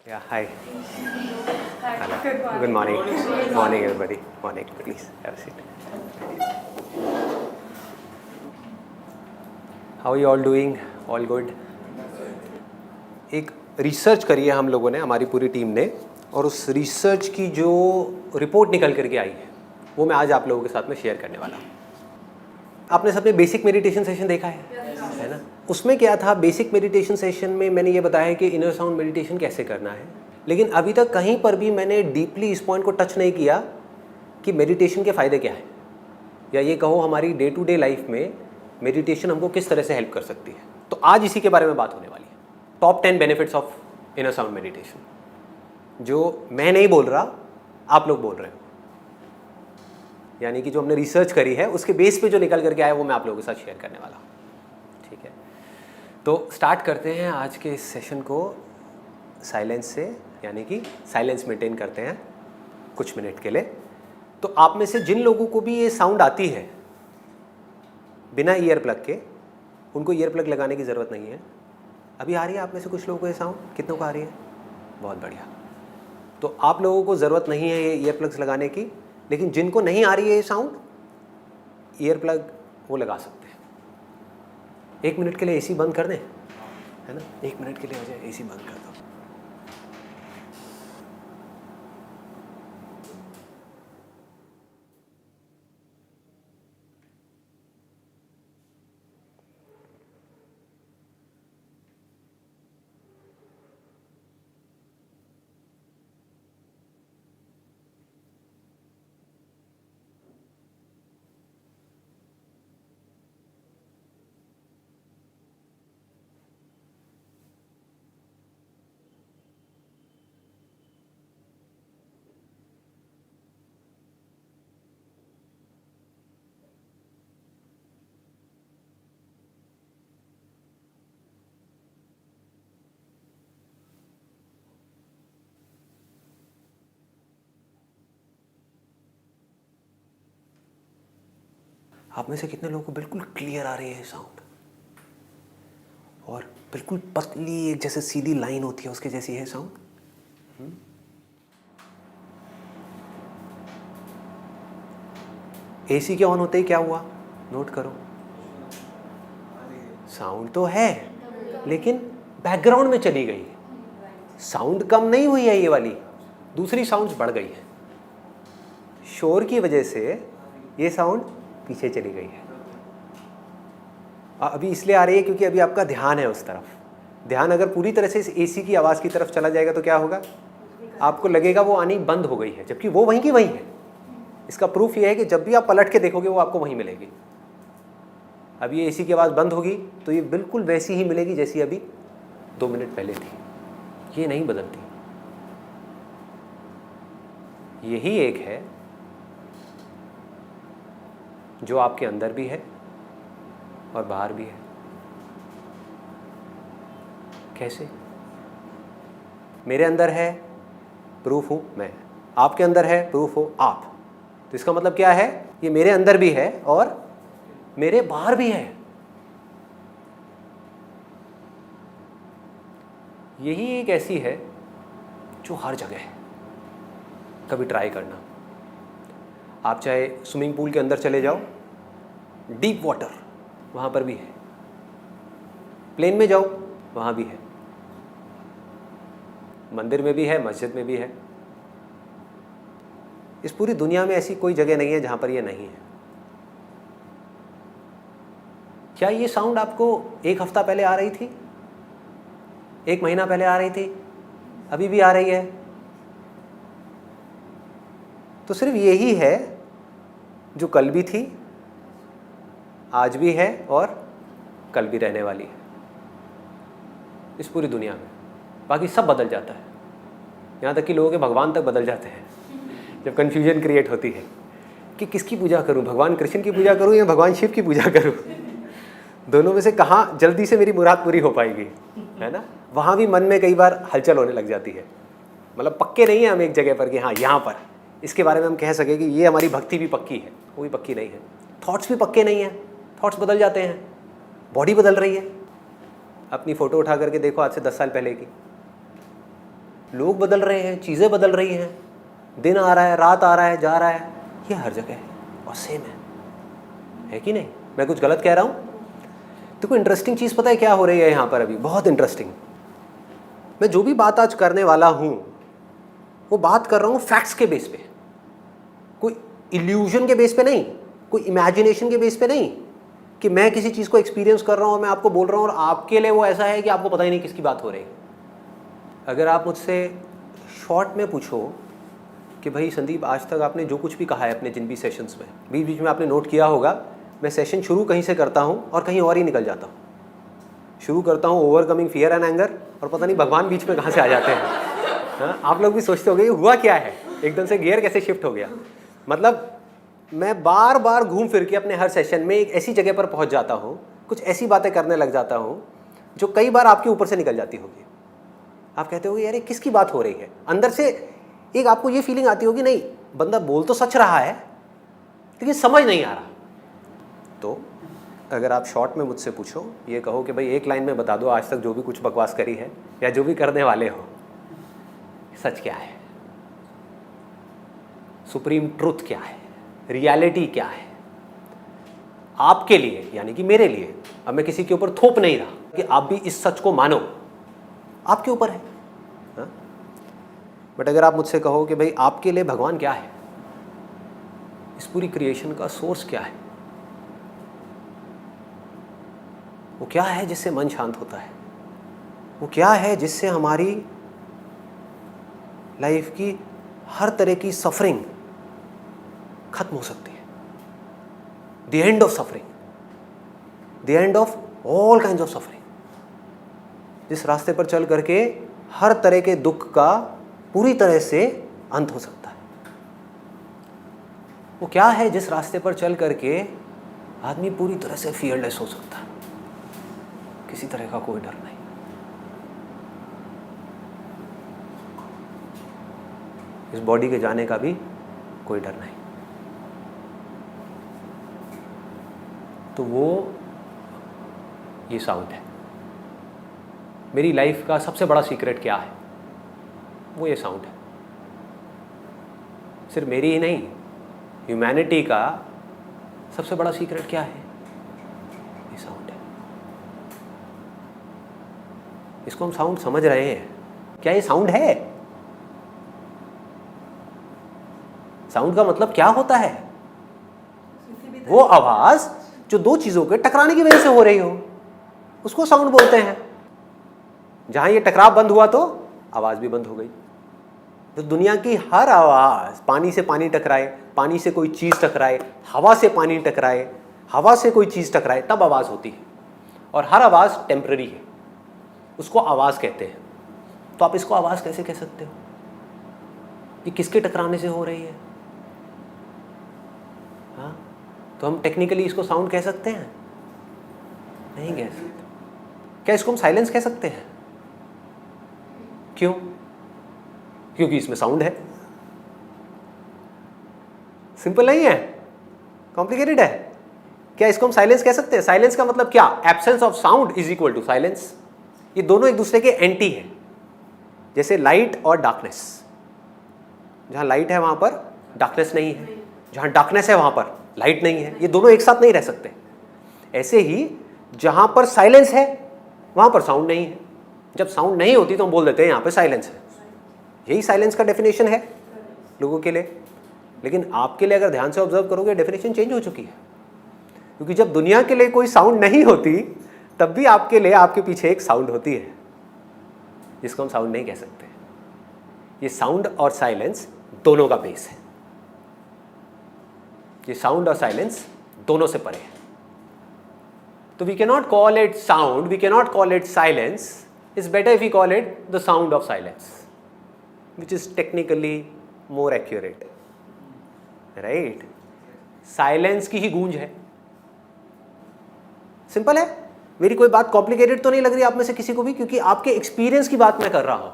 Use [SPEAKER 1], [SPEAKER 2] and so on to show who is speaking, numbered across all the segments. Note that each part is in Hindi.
[SPEAKER 1] Yeah, hi.
[SPEAKER 2] Hi,
[SPEAKER 1] Hello.
[SPEAKER 2] good morning.
[SPEAKER 1] Good morning. Morning, everybody. Morning. Please have a seat. How are you all doing? All good? एक रिसर्च करी है हम लोगों ने, हमारी पूरी टीम ने, और उस रिसर्च की जो रिपोर्ट निकल करके आई है वो मैं आज आप लोगों के साथ में शेयर करने वाला हूँ। आपने सबने बेसिक मेडिटेशन सेशन देखा है ना? उसमें क्या था, बेसिक मेडिटेशन सेशन में मैंने ये बताया कि इनर साउंड मेडिटेशन कैसे करना है, लेकिन अभी तक कहीं पर भी मैंने डीपली इस पॉइंट को टच नहीं किया कि मेडिटेशन के फ़ायदे क्या हैं, या ये कहो हमारी डे टू डे लाइफ में मेडिटेशन हमको किस तरह से हेल्प कर सकती है। तो आज इसी के बारे में बात होने वाली है, top 10 benefits of inner sound meditation, जो मैं नहीं बोल रहा, आप लोग बोल रहे हो, यानी कि जो हमने रिसर्च करी है उसके बेस पे जो निकल करके आया वो मैं आप लोगों के साथ शेयर करने वाला हूँ। ठीक है, तो स्टार्ट करते हैं आज के इस सेशन को साइलेंस से, यानी कि साइलेंस मेंटेन करते हैं कुछ मिनट के लिए। तो आप में से जिन लोगों को भी ये साउंड आती है बिना ईयर प्लग के, उनको ईयर प्लग लगाने की ज़रूरत नहीं है। अभी आ रही है आप में से कुछ लोगों को ये साउंड? कितनों को आ रही है? बहुत बढ़िया। तो आप लोगों को ज़रूरत नहीं है ये ईयर प्लग्स लगाने की, लेकिन जिनको नहीं आ रही है ये साउंड, ईयर प्लग वो लगा सकते हैं। 1 मिनट के लिए एसी बंद कर दें, है ना? 1 मिनट के लिए हो जाए, एसी बंद कर दो। आप में से कितने लोगों को बिल्कुल क्लियर आ रही है साउंड, और बिल्कुल पतली एक जैसे सीधी लाइन होती है उसके जैसी है साउंड? एसी के ऑन होते ही क्या हुआ, नोट करो। साउंड तो है लेकिन बैकग्राउंड में चली गई, साउंड कम नहीं हुई है, ये वाली दूसरी साउंड्स बढ़ गई है। शोर की वजह से ये साउंड पीछे चली गई है। अभी इसलिए आ रही है क्योंकि अभी आपका ध्यान है उस तरफ। ध्यान अगर पूरी तरह से इस एसी की आवाज़ की तरफ चला जाएगा तो क्या होगा, आपको लगेगा वो आनी बंद हो गई है, जबकि वो वहीं की वहीं है। इसका प्रूफ ये है कि जब भी आप पलट के देखोगे वो आपको वहीं मिलेगी। अब ये एसी की आवाज़ बंद होगी तो ये बिल्कुल वैसी ही मिलेगी जैसी अभी 2 मिनट पहले थी, ये नहीं बदलती। यही एक है जो आपके अंदर भी है और बाहर भी है। कैसे? मेरे अंदर है, प्रूफ हूँ मैं, आपके अंदर है, प्रूफ हो आप। तो इसका मतलब क्या है, ये मेरे अंदर भी है और मेरे बाहर भी है। यही एक ऐसी है जो हर जगह है। कभी ट्राई करना, आप चाहे स्विमिंग पूल के अंदर चले जाओ, डीप वाटर, वहाँ पर भी है। प्लेन में जाओ, वहाँ भी है। मंदिर में भी है, मस्जिद में भी है। इस पूरी दुनिया में ऐसी कोई जगह नहीं है जहाँ पर ये नहीं है। क्या ये साउंड आपको 1 हफ्ता पहले आ रही थी, 1 महीना पहले आ रही थी, अभी भी आ रही है? तो सिर्फ यही है जो कल भी थी, आज भी है और कल भी रहने वाली है इस पूरी दुनिया में। बाकी सब बदल जाता है, यहाँ तक कि लोगों के भगवान तक बदल जाते हैं जब कन्फ्यूजन क्रिएट होती है कि किसकी पूजा करूँ, भगवान कृष्ण की पूजा करूँ या भगवान शिव की पूजा करूँ। दोनों में से कहाँ जल्दी से मेरी मुराद पूरी हो पाएगी, है ना? वहाँ भी मन में कई बार हलचल होने लग जाती है। मतलब पक्के नहीं है हम एक जगह पर कि हाँ यहाँ पर इसके बारे में हम कह सकें कि ये हमारी भक्ति भी पक्की है, वो भी पक्की नहीं है। थॉट्स भी पक्के नहीं हैं, थॉट्स बदल जाते हैं, बॉडी बदल रही है। अपनी फ़ोटो उठा करके देखो आज से 10 साल पहले की, लोग बदल रहे हैं, चीज़ें बदल रही हैं, दिन आ रहा है, रात आ रहा है, जा रहा है, ये हर जगह है और सेम है कि नहीं? मैं कुछ गलत कह रहा हूँ? देखो इंटरेस्टिंग चीज़ पता है क्या हो रही है यहाँ पर अभी, बहुत इंटरेस्टिंग। मैं जो भी बात आज करने वाला हूँ वो बात कर रहा हूँ फैक्ट्स के बेस पे, कोई इल्यूजन के बेस पे नहीं, कोई इमेजिनेशन के बेस पे नहीं कि मैं किसी चीज़ को एक्सपीरियंस कर रहा हूँ और मैं आपको बोल रहा हूँ और आपके लिए वो ऐसा है कि आपको पता ही नहीं किसकी बात हो रही है। अगर आप मुझसे शॉर्ट में पूछो कि भाई संदीप आज तक आपने जो कुछ भी कहा है अपने जिन भी सेशंस में, बीच बीच में आपने नोट किया होगा, मैं सेशन शुरू कहीं से करता हूँ और कहीं और ही निकल जाता हूँ। शुरू करता हूँ ओवरकमिंग फियर एंड एंगर और पता नहीं भगवान बीच में कहाँ से आ जाते हैं। हाँ, आप लोग भी सोचते होंगे ये हुआ क्या है, एकदम से गियर कैसे शिफ्ट हो गया। मतलब मैं बार बार घूम फिर के अपने हर सेशन में एक ऐसी जगह पर पहुँच जाता हूँ, कुछ ऐसी बातें करने लग जाता हूँ जो कई बार आपके ऊपर से निकल जाती होगी। आप कहते होगे यार ये किसकी बात हो रही है, अंदर से एक आपको ये फीलिंग आती होगी नहीं बंदा बोल तो सच रहा है लेकिन समझ नहीं आ रहा। तो अगर आप शॉर्ट में मुझसे पूछो, ये कहो कि भाई एक लाइन में बता दो आज तक जो भी कुछ बकवास करी है या जो भी करने वाले हो, सच क्या है, सुप्रीम ट्रुथ क्या है, रियलिटी क्या है आपके लिए, यानी कि मेरे लिए। अब मैं किसी के ऊपर थोप नहीं रहा कि आप भी इस सच को मानो, आपके ऊपर है। बट अगर आप मुझसे कहो कि भाई आपके लिए भगवान क्या है, इस पूरी क्रिएशन का सोर्स क्या है, वो क्या है जिससे मन शांत होता है, वो क्या है जिससे हमारी लाइफ की हर तरह की सफरिंग खत्म हो सकती है, the end of suffering, the end of all kinds of suffering, जिस रास्ते पर चल करके हर तरह के दुख का पूरी तरह से अंत हो सकता है। वो क्या है जिस रास्ते पर चल करके आदमी पूरी तरह से फियरलेस हो सकता है, किसी तरह का कोई डर नहीं। इस बॉडी के जाने का भी कोई डर नहीं। तो वो ये साउंड है। मेरी लाइफ का सबसे बड़ा सीक्रेट क्या है, वो ये साउंड है। सिर्फ मेरी ही नहीं, ह्यूमैनिटी का सबसे बड़ा सीक्रेट क्या है, ये साउंड है। इसको हम साउंड समझ रहे हैं क्या? ये साउंड है। साउंड का मतलब क्या होता है? वो आवाज जो दो चीजों के टकराने की वजह से हो रही हो, उसको साउंड बोलते हैं। जहां ये टकराव बंद हुआ तो आवाज भी बंद हो गई। तो दुनिया की हर आवाज, पानी से पानी टकराए, पानी से कोई चीज टकराए, हवा से पानी टकराए, हवा से कोई चीज टकराए, तब आवाज होती है। और हर आवाज टेम्पररी है, उसको आवाज कहते हैं। तो आप इसको आवाज कैसे कह सकते हो? ये किसके टकराने से हो रही है? हाँ, तो हम टेक्निकली इसको साउंड कह सकते हैं? नहीं कह सकते। क्या इसको हम साइलेंस कह सकते हैं? क्यों? क्योंकि इसमें साउंड है। सिंपल नहीं है, कॉम्प्लिकेटेड है। क्या इसको हम साइलेंस कह सकते हैं? साइलेंस का मतलब क्या? Absence of sound is equal to silence. ये दोनों एक दूसरे के एंटी हैं। जैसे लाइट और डार्कनेस, जहां लाइट है वहां पर डार्कनेस नहीं है, जहां डार्कनेस है वहां पर लाइट नहीं है। ये दोनों एक साथ नहीं रह सकते। ऐसे ही जहां पर साइलेंस है वहां पर साउंड नहीं है। जब साउंड नहीं होती तो हम बोल देते हैं यहां पे साइलेंस है। यही साइलेंस का डेफिनेशन है लोगों के लिए। लेकिन आपके लिए अगर ध्यान से ऑब्जर्व करोगे, डेफिनेशन चेंज हो चुकी है। क्योंकि जब दुनिया के लिए कोई साउंड नहीं होती तब भी आपके लिए आपके पीछे एक साउंड होती है, जिसको हम साउंड नहीं कह सकते। ये साउंड और साइलेंस दोनों का बेस है। ये साउंड और साइलेंस दोनों से परे है। तो we can not call it sound, we can not call it silence. It's better if we call it the sound of silence, which is technically more accurate, right? Silence की ही गूंज है। सिंपल है। मेरी कोई बात कॉम्प्लिकेटेड तो नहीं लग रही आप में से किसी को भी, क्योंकि आपके एक्सपीरियंस की बात मैं कर रहा हूं।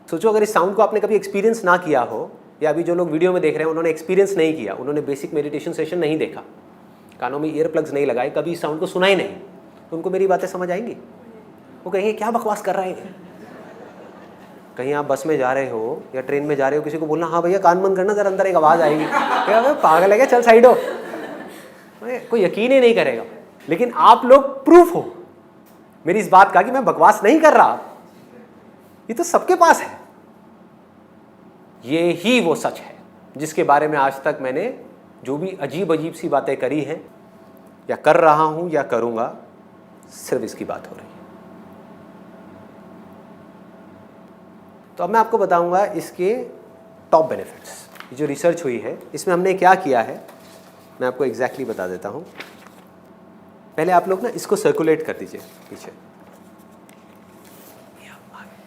[SPEAKER 1] सोचो अगर इस साउंड को आपने कभी एक्सपीरियंस ना किया हो, या अभी जो लोग वीडियो में देख रहे हैं उन्होंने एक्सपीरियंस नहीं किया, उन्होंने बेसिक मेडिटेशन सेशन नहीं देखा, कानों में ईयर प्लग्स नहीं लगाए, कभी इस साउंड को सुना ही नहीं, तो उनको मेरी बातें समझ आएंगी? वो कहेंगे क्या बकवास कर रहे हैं। कहीं आप बस में जा रहे हो या ट्रेन में जा रहे हो, किसी को बोलना हाँ भैया कान बंद करना जरा, अंदर एक आवाज़ आएगी, क्या पागल है क्या, चल साइड हो, कोई यकीन ही नहीं करेगा। लेकिन आप लोग प्रूफ हो मेरी इस बात का कि मैं बकवास नहीं कर रहा, ये तो सबके पास है। ये ही वो सच है जिसके बारे में आज तक मैंने जो भी अजीब अजीब सी बातें करी हैं या कर रहा हूं या करूंगा, सिर्फ इसकी बात हो रही है। तो अब मैं आपको बताऊंगा इसके टॉप बेनिफिट्स। ये जो रिसर्च हुई है इसमें हमने क्या किया है मैं आपको एग्जैक्टली बता देता हूं। पहले आप लोग ना इसको सर्कुलेट कर दीजिए पीछे,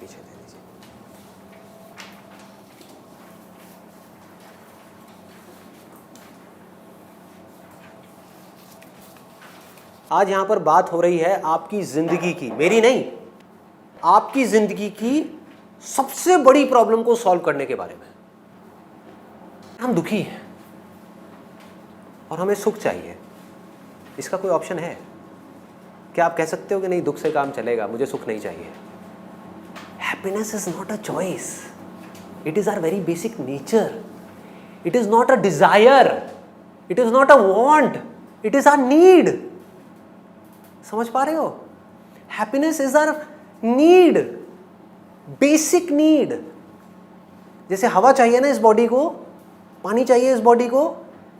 [SPEAKER 1] पीछे दे दीजिए। आज यहां पर बात हो रही है आपकी जिंदगी की, मेरी नहीं, आपकी जिंदगी की सबसे बड़ी प्रॉब्लम को सॉल्व करने के बारे में। हम दुखी हैं और हमें सुख चाहिए, इसका कोई ऑप्शन है क्या? आप कह सकते हो कि नहीं दुख से काम चलेगा, मुझे सुख नहीं चाहिए? Happiness is not a choice, it is our very basic nature, it is not a desire, it is not a want, it is our need. समझ पा रहे हो? Happiness is our need, basic need. जैसे हवा चाहिए ना इस बॉडी को, पानी चाहिए इस बॉडी को,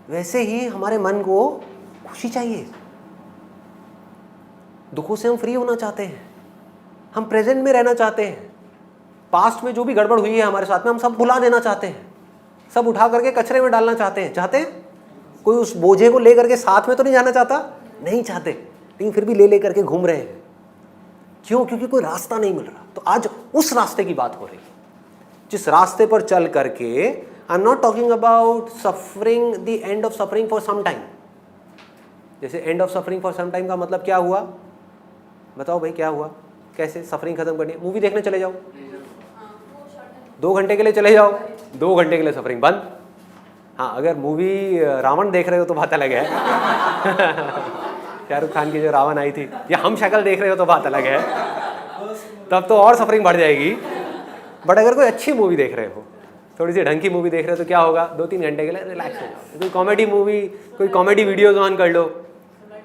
[SPEAKER 1] वैसे ही हमारे मन को खुशी चाहिए। दुखों से हम फ्री होना चाहते हैं, हम प्रेजेंट में रहना चाहते हैं, पास्ट में जो भी गड़बड़ हुई है हमारे साथ में हम सब भुला देना चाहते हैं, सब उठा करके कचरे में डालना चाहते हैं। चाहते हैं? कोई उस बोझे को ले करके साथ में तो नहीं जाना चाहता? नहीं चाहते, लेकिन फिर भी ले करके घूम रहे हैं। क्यों? क्योंकि कोई रास्ता नहीं मिल रहा। तो आज उस रास्ते की बात हो रही है जिस रास्ते पर चल करके, I am not talking about suffering, the end of suffering for some time. जैसे end of suffering for some time का मतलब क्या हुआ? बताओ भाई क्या हुआ? कैसे सफरिंग खत्म करनी है? मूवी देखने चले जाओ, 2 घंटे के लिए चले जाओ, 2 घंटे के लिए सफरिंग बंद। हाँ, अगर मूवी रावण देख रहे हो तो बात अलग है शाहरुख खान की जो रावण आई थी, या हम शक्ल देख रहे हो तो बात अलग है, तब तो और सफरिंग बढ़ जाएगी। बट अगर कोई अच्छी मूवी देख रहे हो, थोड़ी सी ढंग की मूवी देख रहे हो, तो क्या होगा? 2-3 घंटे के लिए रिलैक्स हो जाओ। कोई कॉमेडी मूवी, कोई कॉमेडी वीडियोज ऑन कर लो,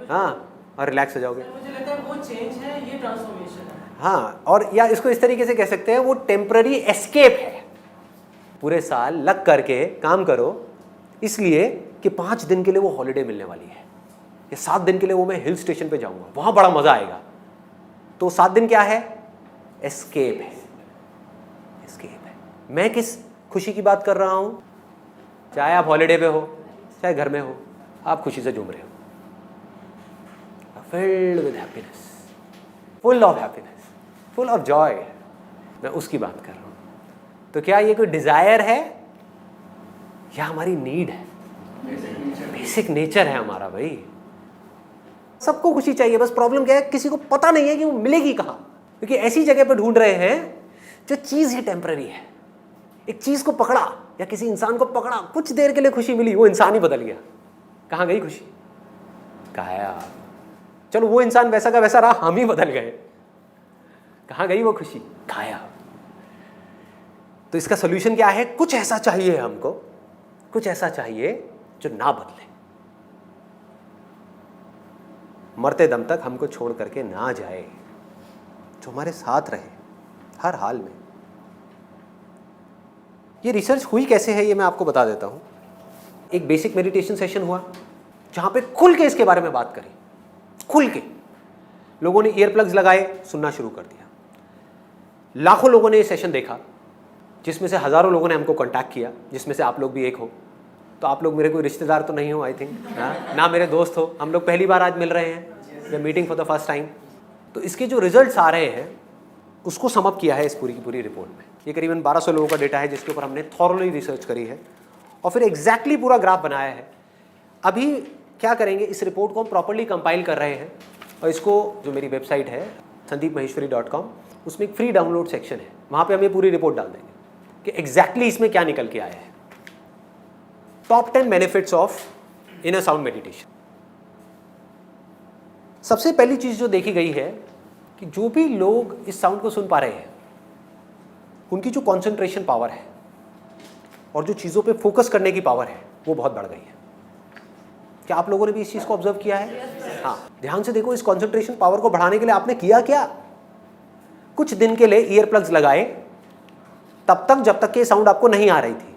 [SPEAKER 1] हाँ, और रिलैक्स हो जाओगे।
[SPEAKER 3] मुझे लगता है वो चेंज है, ये ट्रांसफॉर्मेशन है।
[SPEAKER 1] हाँ, और या इसको इस तरीके से कह सकते हैं वो टेम्पररी एस्केप है। पूरे साल लग करके काम करो इसलिए कि 5 दिन के लिए वो हॉलीडे मिलने वाली है, या 7 दिन के लिए वो मैं हिल स्टेशन पे जाऊंगा, वहां बड़ा मजा आएगा। तो 7 दिन क्या है? एस्केप है, एस्केप है। मैं किस खुशी की बात कर रहा हूं? चाहे आप हॉलीडे पे हो, चाहे घर में हो, आप खुशी से झूम रहे हो, filled with happiness, full of happiness, full of joy। मैं उसकी बात कर रहा हूँ। तो क्या ये कोई डिजायर है या हमारी नीड है? बेसिक नेचर है हमारा भाई। सबको खुशी चाहिए, बस प्रॉब्लम क्या है? किसी को पता नहीं है कि वो मिलेगी कहाँ, क्योंकि ऐसी जगह पे ढूंढ रहे हैं जो चीज़ ही टेम्पररी है। एक चीज़ को पकड़ा या किसी इंसान को पकड़ा, कुछ देर के लिए खुशी मिली, वो इंसान ही बदल गया। कहाँ गई खुशी? गायब। चलो वो इंसान वैसा का वैसा रहा, हम ही बदल गए, कहाँ गई वो खुशी? गायब। तो इसका सोल्यूशन क्या है? कुछ ऐसा चाहिए हमको, कुछ ऐसा चाहिए जो ना बदले, मरते दम तक हमको छोड़ करके ना जाए, जो हमारे साथ रहे हर हाल में। ये रिसर्च हुई कैसे है ये मैं आपको बता देता हूं। एक बेसिक मेडिटेशन सेशन हुआ जहां पे खुल के इसके बारे में बात करी, खुल के। लोगों ने ईयर प्लग्स लगाए, सुनना शुरू कर दिया। लाखों लोगों ने ये सेशन देखा, जिसमें से हज़ारों लोगों ने हमको कांटेक्ट किया, जिसमें से आप लोग भी एक हो। तो आप लोग मेरे कोई रिश्तेदार तो नहीं हो आई थिंक, ना मेरे दोस्त हो, हम लोग पहली बार आज मिल रहे हैं, we are meeting for the first time. तो इसके जो रिजल्ट्स आ रहे हैं उसको सम अप किया है इस पूरी की पूरी रिपोर्ट में। ये करीबन 1200 लोगों का डेटा है जिसके ऊपर हमने थॉरली रिसर्च करी है और फिर एग्जैक्टली पूरा ग्राफ बनाया है। अभी क्या करेंगे, इस रिपोर्ट को हम प्रॉपर्ली कंपाइल कर रहे हैं और इसको, जो मेरी वेबसाइट है sandeepmaheshwari.com, उसमें एक फ्री डाउनलोड सेक्शन है, वहाँ पे हम ये पूरी रिपोर्ट डाल देंगे कि एग्जैक्टली इसमें क्या निकल के आया है। Top 10 benefits of inner sound meditation. सबसे पहली चीज़ जो देखी गई है कि जो भी लोग इस साउंड को सुन पा रहे हैं उनकी जो कॉन्सेंट्रेशन पावर है और जो चीज़ों पे फोकस करने की पावर है वो बहुत बढ़ गई है। क्या आप लोगों ने भी इस चीज़ को ऑब्जर्व किया है? हाँ, ध्यान से देखो, इस कॉन्सेंट्रेशन पावर को बढ़ाने के लिए आपने किया क्या? कुछ दिन के लिए ईयर प्लग्स लगाए, तब तक जब तक कि साउंड आपको नहीं आ रही थी।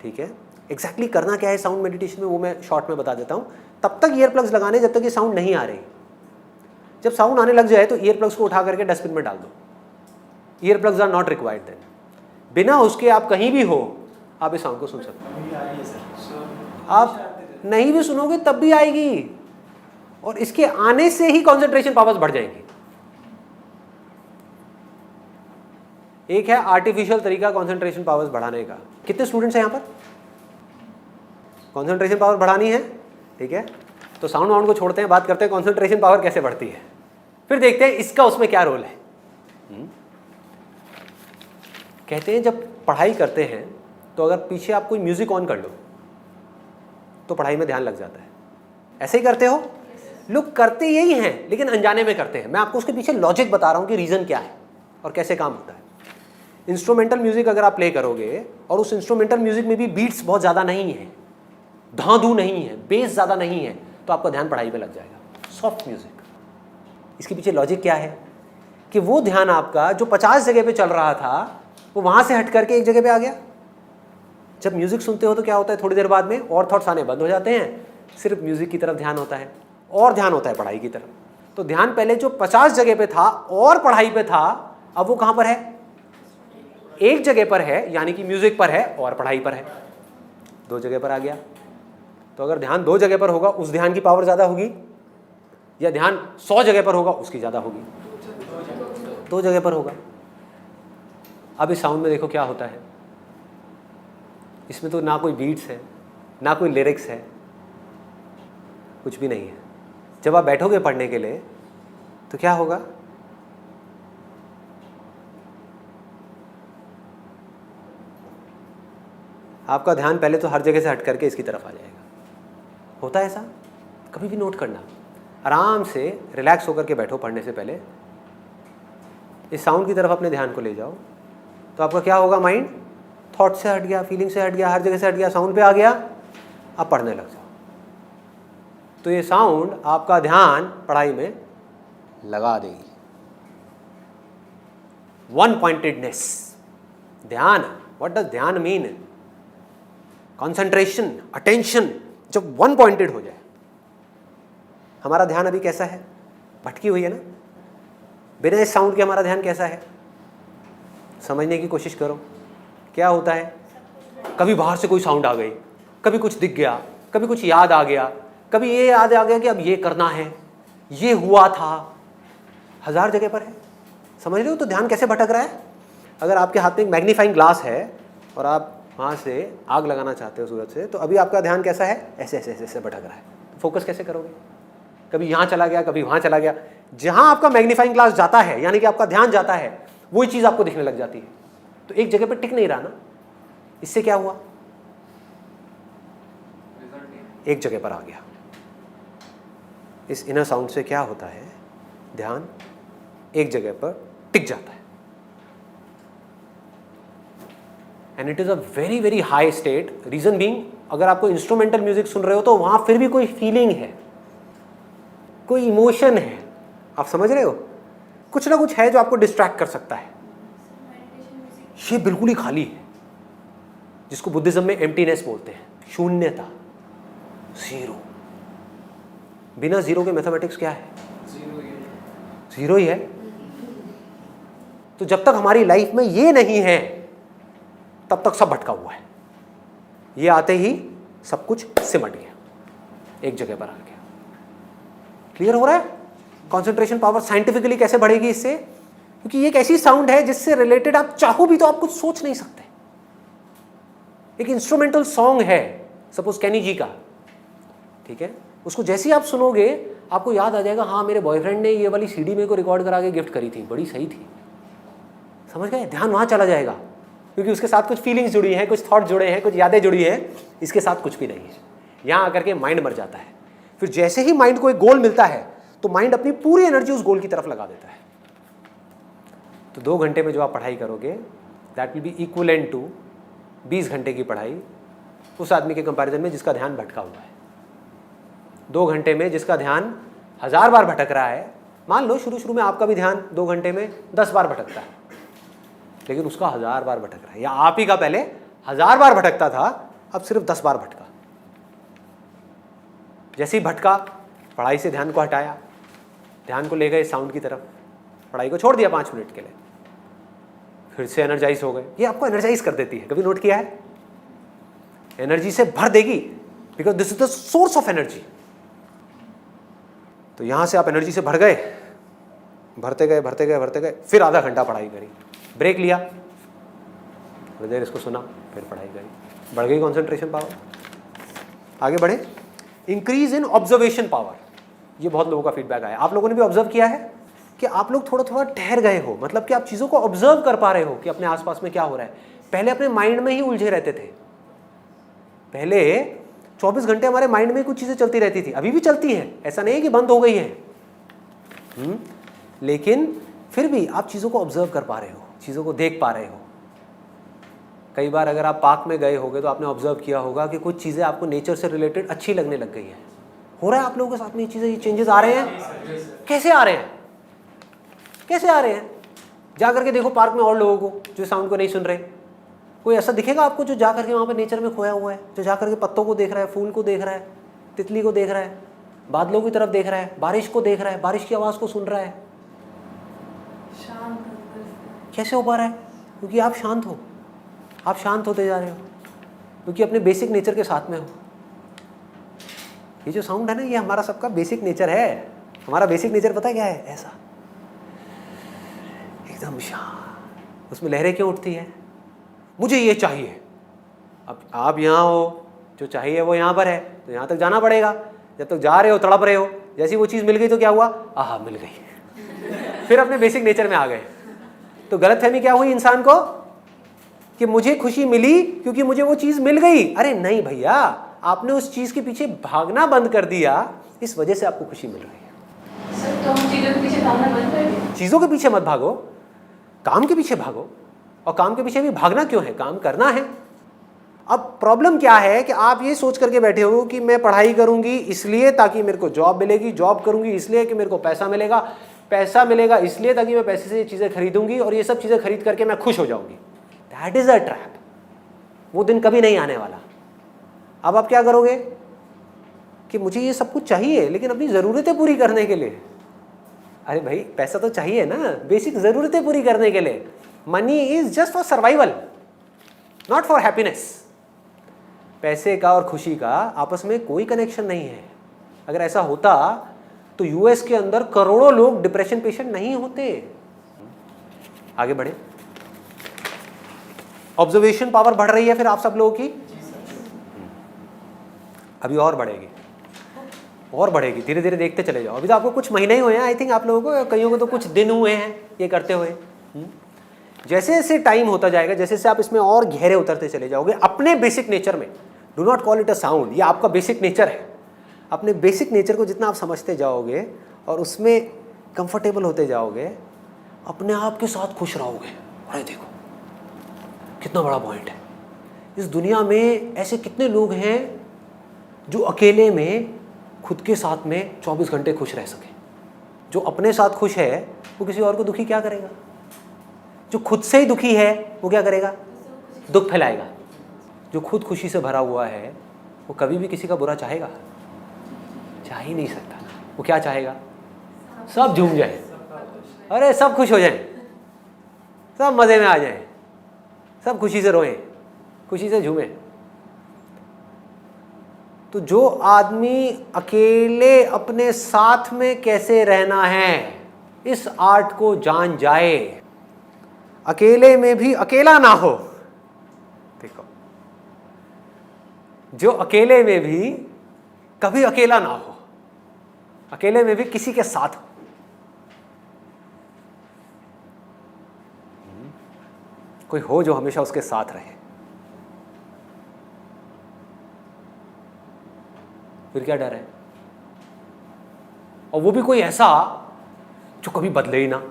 [SPEAKER 1] ठीक है, एग्जैक्टली करना क्या है साउंड मेडिटेशन में वो मैं शॉर्ट में बता देता हूँ। तब तक ईयर प्लग्स लगाने जब तक ये साउंड नहीं आ रही। जब साउंड आने लग जाए तो ईयर प्लग्स को उठा करके डस्टबिन में डाल दो। Ear plugs are not required then. बिना उसके आप कहीं भी हो आप इस साउंड को सुन सकते हो। आप नहीं भी सुनोगे तब भी आएगी, और इसके आने से ही कॉन्सेंट्रेशन पावर्स बढ़ जाएंगी। एक है आर्टिफिशियल तरीका कॉन्सेंट्रेशन पावर्स बढ़ाने का। कितने स्टूडेंट्स हैं यहाँ पर? कॉन्सेंट्रेशन पावर बढ़ानी है, ठीक है, तो साउंड वाउंड को छोड़ते हैं, बात करते हैं कॉन्सेंट्रेशन पावर कैसे बढ़ती है। फिर देखते हैं इसका उसमें क्या रोल है। कहते हैं जब पढ़ाई करते हैं तो अगर पीछे आप कोई म्यूजिक ऑन कर लो तो पढ़ाई में ध्यान लग जाता है। ऐसे ही करते हो? लोग करते यही हैं लेकिन अनजाने में करते हैं। मैं आपको उसके पीछे लॉजिक बता रहा हूं कि रीजन क्या है और कैसे काम होता है। इंस्ट्रूमेंटल म्यूजिक अगर आप प्ले करोगे और उस इंस्ट्रूमेंटल म्यूजिक में भी बीट्स बहुत ज़्यादा नहीं है, धांधू नहीं है, बेस ज़्यादा नहीं है, तो आपका ध्यान पढ़ाई में लग जाएगा। सॉफ्ट म्यूजिक, इसके पीछे लॉजिक क्या है कि वो ध्यान आपका जो 50 जगह पे चल रहा था वो वहाँ से हट करके एक जगह पे आ गया। जब म्यूजिक सुनते हो तो क्या होता है, थोड़ी देर बाद में और थॉट्स आने बंद हो जाते हैं, सिर्फ म्यूजिक की तरफ ध्यान होता है और ध्यान होता है पढ़ाई की तरफ। तो ध्यान पहले जो 50 जगह पे था और पढ़ाई पे था, अब वो कहाँ पर है? एक जगह पर है, यानी कि म्यूजिक पर है और पढ़ाई पर है। 2 जगह पर आ गया। तो अगर ध्यान 2 जगह पर होगा उस ध्यान की पावर ज़्यादा होगी, या ध्यान 100 जगह पर होगा उसकी ज़्यादा होगी? 2 जगह पर होगा। अब इस साउंड में देखो क्या होता है। इसमें तो ना कोई बीट्स है, ना कोई लिरिक्स है, कुछ भी नहीं है। जब आप बैठोगे पढ़ने के लिए तो क्या होगा? आपका ध्यान पहले तो हर जगह से हट करके इसकी तरफ आ जाएगा। होता है ऐसा? कभी भी नोट करना। आराम से रिलैक्स होकर के बैठो पढ़ने से पहले, इस साउंड की तरफ अपने ध्यान को ले जाओ, तो आपका क्या होगा? माइंड थॉट से हट गया, फीलिंग से हट गया, हर जगह से हट गया, साउंड पे आ गया, आप पढ़ने लग जाओ। तो ये साउंड आपका ध्यान पढ़ाई में लगा देगी। वन पॉइंटेडनेस, ध्यान। व्हाट डज ध्यान मीन? Concentration, attention. जब वन पॉइंटेड हो जाए। हमारा ध्यान अभी कैसा है? भटकी हुई है ना। बिना इस साउंड के हमारा ध्यान कैसा है? समझने की कोशिश करो। क्या होता है? कभी बाहर से कोई साउंड आ गई, कभी कुछ दिख गया, कभी कुछ याद आ गया, कभी ये याद आ गया कि अब ये करना है, ये हुआ था। 1000 जगह पर है। समझ रहे हो तो ध्यान कैसे भटक रहा है? अगर आपके हाथ में एक मैग्नीफाइंग ग्लास है और आप वहाँ से आग लगाना चाहते हो सूरज से, तो अभी आपका ध्यान कैसा है? ऐसे ऐसे ऐसे ऐसे भटक रहा है। फोकस कैसे करोगे? कभी यहाँ चला गया, कभी वहाँ चला गया। जहाँ आपका मैग्नीफाइंग ग्लास जाता है, यानी कि आपका ध्यान जाता है, वही चीज़ आपको दिखने लग जाती है। तो एक जगह पर टिक नहीं रहा ना। इससे क्या हुआ? एक जगह पर आ गया। इस इनर साउंड से क्या होता है? ध्यान एक जगह पर टिक जाता है। And it is a very very high state. Reason being, अगर आपको इंस्ट्रूमेंटल म्यूजिक सुन रहे हो तो वहां फिर भी कोई फीलिंग है, कोई इमोशन है। आप समझ रहे हो? कुछ ना कुछ है जो आपको डिस्ट्रैक्ट कर सकता है। ये बिल्कुल ही खाली है, जिसको बुद्धिज्म में एम्प्टीनेस बोलते हैं, शून्यता, जीरो। बिना जीरो के मैथमेटिक्स क्या है? जीरो ही है। तो जब तक हमारी लाइफ में ये नहीं है तब तक सब भटका हुआ है। ये आते ही सब कुछ सिमट गया, एक जगह पर आ गया। क्लियर हो रहा है? कंसंट्रेशन पावर साइंटिफिकली कैसे बढ़ेगी इससे? क्योंकि ये एक ऐसी साउंड है जिससे रिलेटेड आप चाहो भी तो आप कुछ सोच नहीं सकते। एक इंस्ट्रूमेंटल सॉन्ग है, सपोज कैनी जी का, ठीक है, उसको जैसे ही आप सुनोगे आपको याद आ जाएगा, हाँ मेरे बॉयफ्रेंड ने ये वाली सीडी मेरे को रिकॉर्ड करा के गिफ्ट करी थी, बड़ी सही थी। समझ गए? ध्यान वहाँ चला जाएगा, क्योंकि उसके साथ कुछ फीलिंग्स जुड़ी हैं, कुछ थॉट जुड़े हैं, कुछ यादें जुड़ी हैं। इसके साथ कुछ भी नहीं है। यहाँ आकर के माइंड मर जाता है। फिर जैसे ही माइंड को एक गोल मिलता है तो माइंड अपनी पूरी एनर्जी उस गोल की तरफ लगा देता है। तो 2 घंटे में जो आप पढ़ाई करोगे that will be equivalent to 20 घंटे की पढ़ाई उस आदमी के कंपैरिजन में जिसका ध्यान भटका हुआ है। 2 घंटे में जिसका ध्यान 1000 बार भटक रहा है, मान लो शुरू शुरू में आपका भी ध्यान 2 घंटे में 10 बार भटकता है, लेकिन उसका 1000 बार भटक रहा है, या आप ही का पहले 1000 बार भटकता था, अब सिर्फ 10 बार भटका। जैसे ही भटका, पढ़ाई से ध्यान को हटाया, ध्यान को ले गए साउंड की तरफ, पढ़ाई को छोड़ दिया 5 मिनट के लिए, फिर से एनर्जाइज हो गए। ये आपको एनर्जाइज कर देती है, कभी नोट किया है? एनर्जी से भर देगी, because this is the source of energy. तो यहां से आप एनर्जी से भर गए, भरते गए भरते गए भरते गए, फिर आधा घंटा पढ़ाई करी, ब्रेक लिया, थोड़ी देर इसको सुना, फिर पढ़ाई करी, बढ़ गई कॉन्सेंट्रेशन पावर। आगे बढ़े, इंक्रीज इन ऑब्जर्वेशन पावर। ये बहुत लोगों का फीडबैक आया, आप लोगों ने भी ऑब्जर्व किया है कि आप लोग थोड़ा थोड़ा ठहर गए हो, मतलब कि आप चीज़ों को ऑब्जर्व कर पा रहे हो कि अपने आसपास में क्या हो रहा है। पहले अपने माइंड में ही उलझे रहते थे, पहले 24 घंटे हमारे माइंड में कुछ चीज़ें चलती रहती थी, अभी भी चलती है, ऐसा नहीं है कि बंद हो गई है, लेकिन फिर भी आप चीज़ों को ऑब्जर्व कर पा रहे हो, चीज़ों को देख पा रहे हो। कई बार अगर आप पार्क में गए होगे तो आपने ऑब्जर्व किया होगा कि कुछ चीज़ें आपको नेचर से रिलेटेड अच्छी लगने लग गई हैं। हो रहा है आप लोगों के साथ में ये चीज़ें, ये चेंजेस आ रहे हैं? कैसे आ रहे हैं? कैसे आ रहे हैं? जा करके देखो पार्क में और लोगों को जो साउंड को नहीं सुन रहे। कोई ऐसा दिखेगा आपको जो जा करके वहाँ पर नेचर में खोया हुआ है, जो जा करके पत्तों को देख रहा है, फूल को देख रहा है, तितली को देख रहा है, बादलों की तरफ देख रहा है, बारिश को देख रहा है, बारिश की आवाज़ को सुन रहा है? कैसे हो पा रहा है? क्योंकि आप शांत हो, आप शांत होते जा रहे हो, क्योंकि अपने बेसिक नेचर के साथ में हो। ये जो साउंड है ना, ये हमारा सबका बेसिक नेचर है। हमारा बेसिक नेचर पता है क्या है? ऐसा एकदम शांत। उसमें लहरें क्यों उठती है? मुझे ये चाहिए। अब आप यहाँ हो, जो चाहिए वो यहाँ पर है, तो यहाँ तक जाना पड़ेगा। जब तक जा रहे हो तड़प रहे हो, जैसी वो चीज़ मिल गई तो क्या हुआ? आहा मिल गई, फिर अपने बेसिक नेचर में आ गए। तो गलतफहमी क्या हुई इंसान को कि मुझे खुशी मिली क्योंकि मुझे वो चीज़ मिल गई। अरे नहीं भैया, आपने उस चीज़ के पीछे भागना बंद कर दिया, इस वजह से आपको खुशी मिल रही है।
[SPEAKER 2] सर, तो हम चीज़ों के पीछे भागना बंद कर दें?
[SPEAKER 1] चीज़ों के पीछे मत भागो, काम के पीछे भागो। और काम के पीछे भी भागना क्यों है? काम करना है। अब प्रॉब्लम क्या है कि आप ये सोच करके बैठे हो कि मैं पढ़ाई करूंगी इसलिए ताकि मेरे को जॉब मिलेगी, जॉब करूंगी इसलिए कि मेरे को पैसा मिलेगा, पैसा मिलेगा इसलिए ताकि मैं पैसे से ये चीज़ें खरीदूंगी और ये सब चीज़ें खरीद करके मैं खुश हो जाऊंगी। That is a trap. वो दिन कभी नहीं आने वाला। अब आप क्या करोगे कि मुझे ये सब कुछ चाहिए लेकिन अपनी ज़रूरतें पूरी करने के लिए। अरे भाई, पैसा तो चाहिए ना बेसिक ज़रूरतें पूरी करने के लिए। Money is just for survival, not for happiness. पैसे का और खुशी का आपस में कोई कनेक्शन नहीं है। अगर ऐसा होता तो यूएस के अंदर करोड़ों लोग डिप्रेशन पेशेंट नहीं होते। आगे बढ़े, ऑब्जर्वेशन पावर बढ़ रही है फिर आप सब लोगों की, अभी और बढ़ेगी, और बढ़ेगी। धीरे धीरे देखते चले जाओ। अभी तो आपको कुछ महीने ही हुए हैं आई थिंक आप लोगों को, कईयों को तो कुछ दिन हुए हैं ये करते हुए। जैसे जैसे टाइम होता जाएगा, जैसे जैसे आप इसमें और गहरे उतरते चले जाओगे अपने बेसिक नेचर में। Do not call it a sound, ये आपका बेसिक नेचर है। अपने बेसिक नेचर को जितना आप समझते जाओगे और उसमें कंफर्टेबल होते जाओगे, अपने आप के साथ खुश रहोगे। अरे देखो कितना बड़ा पॉइंट है। इस दुनिया में ऐसे कितने लोग हैं जो अकेले में खुद के साथ में 24 घंटे खुश रह सके। जो अपने साथ खुश है वो किसी और को दुखी क्या करेगा? जो खुद से ही दुखी है वो क्या करेगा? दुख फैलाएगा। जो खुद खुशी से भरा हुआ है वो कभी भी किसी का बुरा चाहेगा? चाह ही नहीं सकता। वो क्या चाहेगा? सब झूम जाए, अरे सब खुश हो जाए, सब मज़े में आ जाए, सब खुशी से रोएं, खुशी से झूमें। तो जो आदमी अकेले अपने साथ में कैसे रहना है इस आर्ट को जान जाए, अकेले में भी अकेला ना हो। देखो, जो अकेले में भी कभी अकेला ना हो, अकेले में भी किसी के साथ हो। कोई हो जो हमेशा उसके साथ रहे। फिर क्या डर है? और वो भी कोई ऐसा जो कभी बदले ही ना,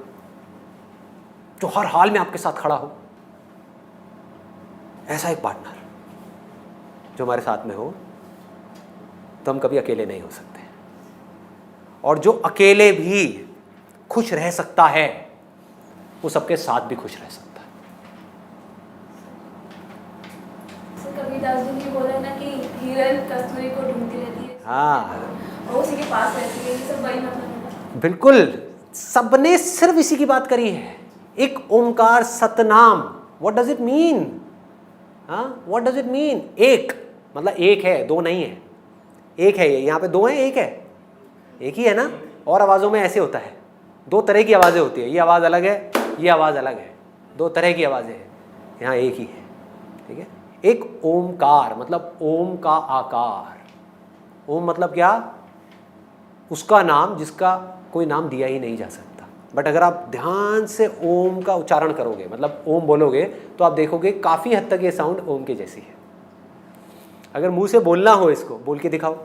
[SPEAKER 1] जो हर हाल में आपके साथ खड़ा हो। ऐसा एक पार्टनर जो हमारे साथ में हो तो हम कभी अकेले नहीं हो सकते। और जो अकेले भी खुश रह सकता है वो सबके साथ भी खुश रह सकता है।
[SPEAKER 2] कबीरदास जी ने बोला ना कि हिरन कस्तूरी को ढूंढती रहती है,
[SPEAKER 1] हाँ
[SPEAKER 2] और उसी के पास रहती है। ये सब वही मतलब है।
[SPEAKER 1] बिल्कुल, सबने सिर्फ इसी की बात करी है, एक Omkar Satnam. What does it mean? हाँ, व्हाट डज इट मीन? एक मतलब एक है, दो नहीं है। एक है, ये यहाँ पे दो है, एक है, एक ही है ना। और आवाज़ों में ऐसे होता है, दो तरह की आवाज़ें होती है, ये आवाज़ अलग है, ये आवाज़ अलग है, दो तरह की आवाज़ें हैं, यहाँ एक ही है। ठीक है, एक ओमकार मतलब ओम का आकार। ओम मतलब क्या? उसका नाम जिसका कोई नाम दिया ही नहीं जा सकता। बट अगर आप ध्यान से ओम का उच्चारण करोगे, मतलब ओम बोलोगे, तो आप देखोगे काफ़ी हद तक ये साउंड ओम के जैसी है। अगर मुंह से बोलना हो, इसको बोल के दिखाओ,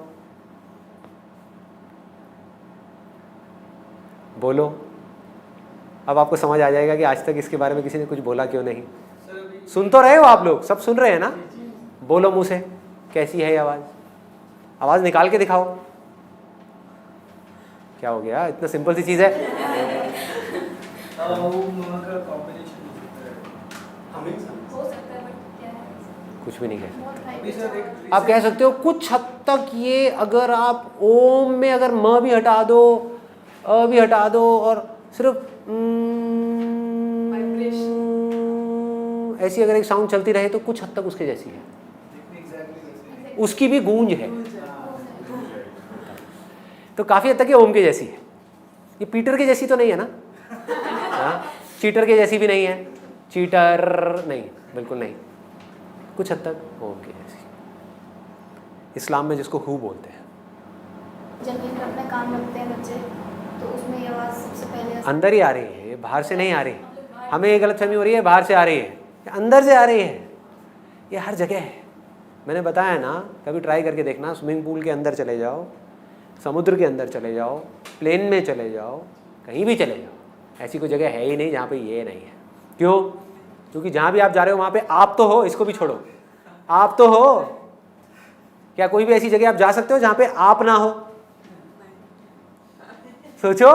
[SPEAKER 1] बोलो। अब आपको समझ आ जाएगा कि आज तक इसके बारे में किसी ने कुछ बोला क्यों नहीं। सुन तो रहे हो आप लोग, सब सुन रहे हैं ना? बोलो मुंह से, कैसी है ये आवाज़? आवाज़ निकाल के दिखाओ। क्या हो गया? इतना सिंपल सी चीज़ है।
[SPEAKER 2] हो सकता है, बट क्या है,
[SPEAKER 1] कुछ भी नहीं कह सकते।
[SPEAKER 2] बहुत हाई
[SPEAKER 1] आप कह सकते हो कुछ हद तक ये, अगर आप ओम में अगर म भी हटा दो, अ भी हटा दो, और सिर्फ ऐसी अगर एक साउंड चलती रहे तो कुछ हद तक उसके जैसी है, उसकी भी गूंज है, तो काफ़ी हद तक ये ओम के जैसी है। ये पीटर के जैसी तो नहीं है ना? हाँ, चीटर के जैसी भी नहीं है, चीटर नहीं, बिल्कुल नहीं, कुछ हद तक ओम के जैसी। इस्लाम में जिसको हु बोलते हैं।
[SPEAKER 2] जब इनका अपना काम रखते हैं बच्चे, तो उसमें ये आवाज़ सबसे पहले
[SPEAKER 1] अंदर ही आ रही है, बाहर से नहीं आ रही। हमें ये गलतफहमी हो रही है बाहर से आ रही है, अंदर से आ रही है। ये हर जगह है। मैंने बताया ना, कभी ट्राई करके देखना, स्विमिंग पूल के अंदर चले जाओ, समुद्र के अंदर चले जाओ, प्लेन में चले जाओ, कहीं भी चले जाओ, ऐसी कोई जगह है ही नहीं जहाँ पे ये नहीं है। क्यों? क्योंकि जहाँ भी आप जा रहे हो वहाँ पे आप तो हो, इसको भी छोड़ो, आप तो हो। क्या कोई भी ऐसी जगह आप जा सकते हो जहाँ पे आप ना हो? सोचो,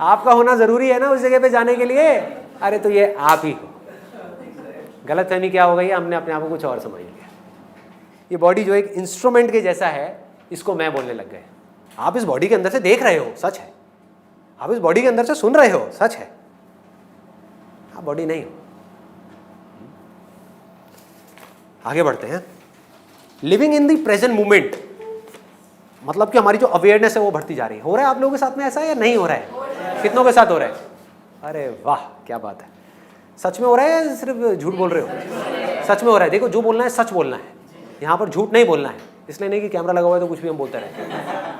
[SPEAKER 1] आपका होना जरूरी है ना उस जगह पे जाने के लिए। अरे तो ये आप ही हो। गलतफहमी क्या हो गई है? हमने अपने आप को कुछ और समझ लिया। ये बॉडी जो एक इंस्ट्रूमेंट के जैसा है, इसको मैं बोलने लग गए। आप इस बॉडी के अंदर से देख रहे हो, सच है। आप इस बॉडी के अंदर से सुन रहे हो, सच है। आप बॉडी नहीं हो। आगे बढ़ते हैं। Living in the present moment मतलब कि हमारी जो अवेयरनेस है वो बढ़ती जा रही है। हो रहा है आप लोगों के साथ में ऐसा, या नहीं हो रहा है? कितनों के साथ हो रहा है? अरे वाह, क्या बात है। सच में हो रहा है या सिर्फ झूठ बोल रहे हो? सच में हो रहा है। देखो, जो बोलना है सच बोलना है, यहाँ पर झूठ नहीं बोलना है। इसलिए नहीं कि कैमरा लगा हुआ है तो कुछ भी हम बोलते रहे।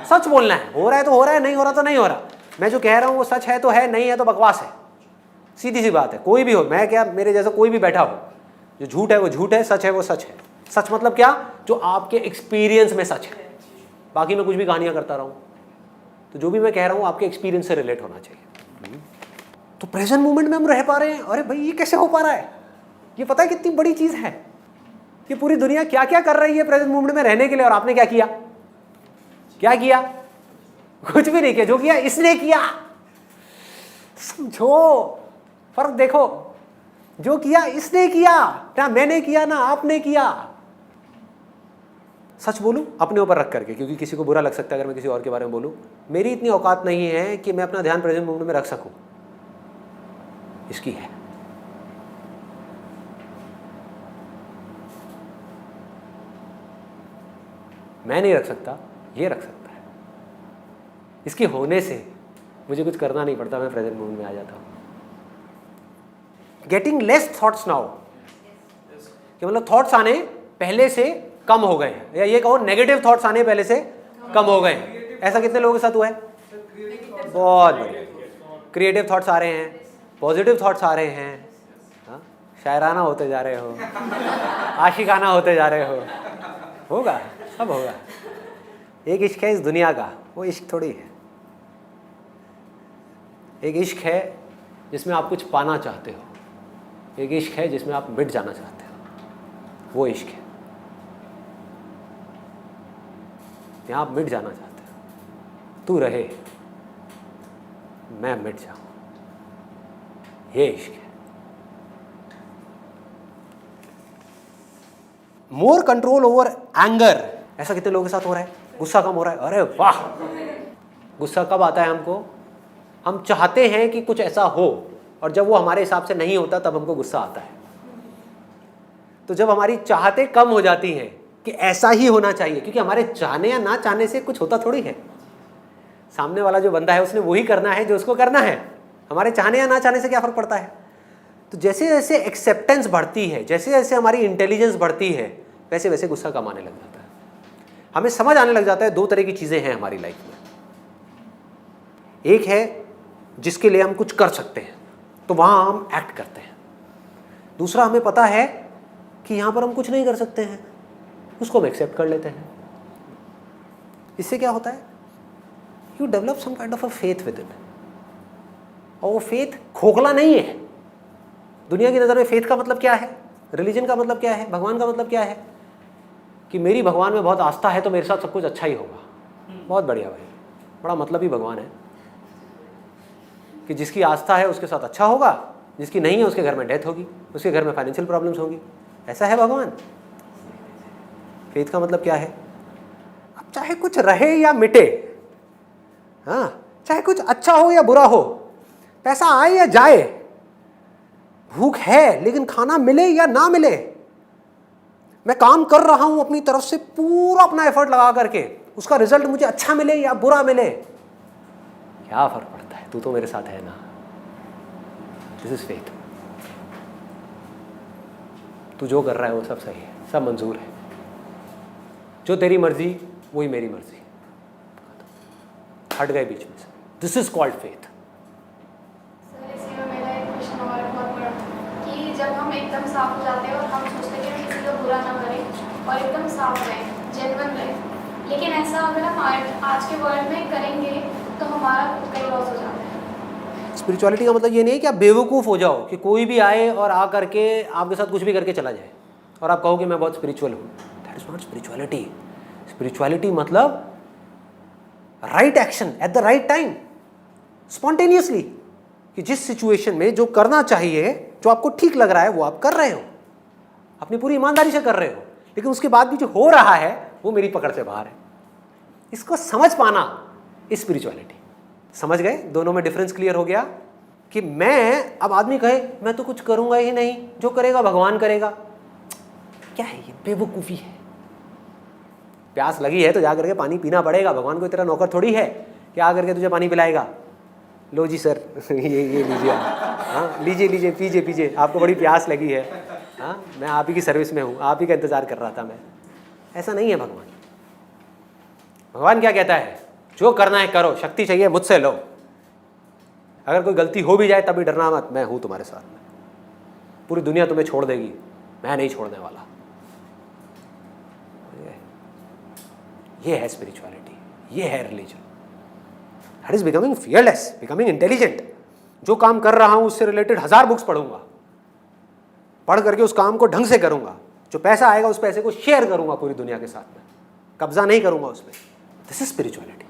[SPEAKER 1] सच बोलना है। हो रहा है तो हो रहा है, नहीं हो रहा तो नहीं हो रहा। मैं जो कह रहा हूँ वो सच है तो है, नहीं है तो बकवास है। सीधी सी बात है। कोई भी हो, मैं क्या, मेरे जैसा कोई भी बैठा हो, जो झूठ है वो झूठ है, सच है वो सच है। सच मतलब क्या? जो आपके एक्सपीरियंस में सच है। बाकी मैं कुछ भी कहानियाँ करता रहूँ, तो जो भी मैं कह रहा हूँ आपके एक्सपीरियंस से रिलेट होना चाहिए। तो प्रेजेंट मोमेंट में हम रह पा रहे हैं। अरे भाई, ये कैसे हो पा रहा है? ये पता है कितनी बड़ी चीज़ है। ये पूरी दुनिया क्या क्या कर रही है प्रेजेंट मोमेंट में रहने के लिए, और आपने क्या किया? क्या किया? कुछ भी नहीं किया। जो किया इसने किया। समझो फर्क, देखो, जो किया इसने किया ना, मैंने किया ना आपने किया। सच बोलूं अपने ऊपर रख करके, क्योंकि किसी को बुरा लग सकता है अगर मैं किसी और के बारे में बोलूं। मेरी इतनी औकात नहीं है कि मैं अपना ध्यान प्रेजेंट मोमेंट में रख सकूं, इसकी है। मैं नहीं रख सकता, ये रख सकता है। इसके होने से मुझे कुछ करना नहीं पड़ता, मैं प्रेजेंट मोमेंट में आ जाता हूँ। गेटिंग लेस थॉट्स नाउ, कि मतलब थॉट्स आने पहले से कम हो गए हैं, या ये कहो नेगेटिव थॉट्स आने पहले से कम हो गए हैं। ऐसा कितने लोगों के साथ हुआ है? बहुत बढ़िया। क्रिएटिव थॉट्स आ रहे हैं, पॉजिटिव थॉट्स आ रहे हैं, हाँ? शायराना होते जा रहे हो, आशिकाना होते जा रहे हो। होगा, सब होगा। एक इश्क है इस दुनिया का, वो इश्क थोड़ी है। एक इश्क है जिसमें आप कुछ पाना चाहते हो, एक इश्क है जिसमें आप मिट जाना चाहते हो, वो इश्क है। यहाँ आप मिट जाना चाहते हो, तू रहे मैं मिट जाऊं, ये इश्क है। मोर कंट्रोल ओवर एंगर, ऐसा कितने लोगों के साथ हो रहा है? गुस्सा कम हो रहा है, अरे वाह। गुस्सा कब आता है हमको? हम चाहते हैं कि कुछ ऐसा हो और जब वो हमारे हिसाब से नहीं होता तब हमको गुस्सा आता है। तो जब हमारी चाहते कम हो जाती हैं कि ऐसा ही होना चाहिए, क्योंकि हमारे चाहने या ना चाहने से कुछ होता थोड़ी है, सामने वाला जो बंदा है उसने वही करना है जो उसको करना है, हमारे चाहने या ना चाहने से क्या फर्क पड़ता है। तो जैसे जैसे एक्सेप्टेंस बढ़ती है, जैसे जैसे हमारी इंटेलिजेंस बढ़ती है, वैसे वैसे गुस्सा कम आने लग जाता है। हमें समझ आने लग जाता है दो तरह की चीज़ें हैं हमारी लाइफ में। एक है जिसके लिए हम कुछ कर सकते हैं तो वहाँ हम एक्ट करते हैं, दूसरा हमें पता है कि यहाँ पर हम कुछ नहीं कर सकते हैं, उसको हम एक्सेप्ट कर लेते हैं। इससे क्या होता है? You develop some kind of a faith with in, और वो फेथ खोखला नहीं है। दुनिया की नज़र में फेथ का मतलब क्या है, रिलीजन का मतलब क्या है, भगवान का मतलब क्या है कि मेरी भगवान में बहुत आस्था है तो मेरे साथ सब कुछ अच्छा ही होगा। बहुत बढ़िया भाई, बड़ा मतलब ही भगवान है कि जिसकी आस्था है उसके साथ अच्छा होगा, जिसकी नहीं है उसके घर में डेथ होगी, उसके घर में फाइनेंशियल प्रॉब्लम्स होंगी। ऐसा है भगवान। फेथ का मतलब क्या है? अब चाहे कुछ रहे या मिटे, हाँ, चाहे कुछ अच्छा हो या बुरा हो, पैसा आए या जाए, भूख है लेकिन खाना मिले या ना मिले, मैं काम कर रहा हूं अपनी तरफ से पूरा अपना एफर्ट लगा करके, उसका रिजल्ट मुझे अच्छा मिले या बुरा मिले, क्या फर्क पड़ता है, तू तो मेरे साथ है ना। This is faith. तू जो कर रहा है वो सब सही है, सब मंजूर है, जो तेरी मर्जी वही मेरी मर्जी, हट गए बीच में से। This is called faith.
[SPEAKER 2] Sir इसी में मेरा एक क्वेश्चन और है बहुत बड़ा कि जब हम एकदम साफ हो जाते हैं और हम सोचते हैं कि हम किसी का बुरा ना करें और एकदम साफ रहें, जेन्युइन रहें, लेकिन ऐसा अगर हम आज के वर्ल्ड में करेंगे तो हमारा खुद का ही लॉस हो जाता है।
[SPEAKER 1] स्पिरिचुअलिटी का मतलब ये नहीं है कि आप बेवकूफ़ हो जाओ कि कोई भी आए और आ करके आपके साथ कुछ भी करके चला जाए और आप कहो कि मैं बहुत स्पिरिचुअल हूँ। That is not spirituality. Spirituality मतलब right action at the right time, spontaneously, कि जिस सिचुएशन में जो करना चाहिए, जो आपको ठीक लग रहा है वो आप कर रहे हो, अपनी पूरी ईमानदारी से कर रहे हो, लेकिन उसके बाद भी जो हो रहा है वो मेरी पकड़ से बाहर है। इसको समझ पाना स्पिरिचुअलिटी। समझ गए? दोनों में डिफरेंस क्लियर हो गया कि मैं, अब आदमी कहे मैं तो कुछ करूंगा ही नहीं, जो करेगा भगवान करेगा, क्या है ये? बेवकूफ़ी है। प्यास लगी है तो जा करके पानी पीना पड़ेगा, भगवान कोई तेरा नौकर थोड़ी है कि आ करके तुझे पानी पिलाएगा। लो जी सर ये लीजिए आप, हाँ लीजिए लीजिए पीजिए पीजिए, आपको बड़ी प्यास लगी है, हाँ मैं आप ही की सर्विस में हूँ, आप ही का इंतज़ार कर रहा था मैं। ऐसा नहीं है भगवान। भगवान क्या कहता है? जो करना है करो, शक्ति चाहिए मुझसे लो, अगर कोई गलती हो भी जाए तभी डरना मत, मैं हूँ तुम्हारे साथ में, पूरी दुनिया तुम्हें छोड़ देगी, मैं नहीं छोड़ने वाला। ये है स्पिरिचुअलिटी, ये है religion. That is becoming fearless, becoming intelligent. जो काम कर रहा हूँ उससे रिलेटेड 1000 बुक्स पढ़ूंगा, पढ़ करके उस काम को ढंग से करूंगा, जो पैसा आएगा उस पैसे को शेयर करूंगा पूरी दुनिया के साथ में, कब्जा नहीं करूंगा उस पर। This is spirituality.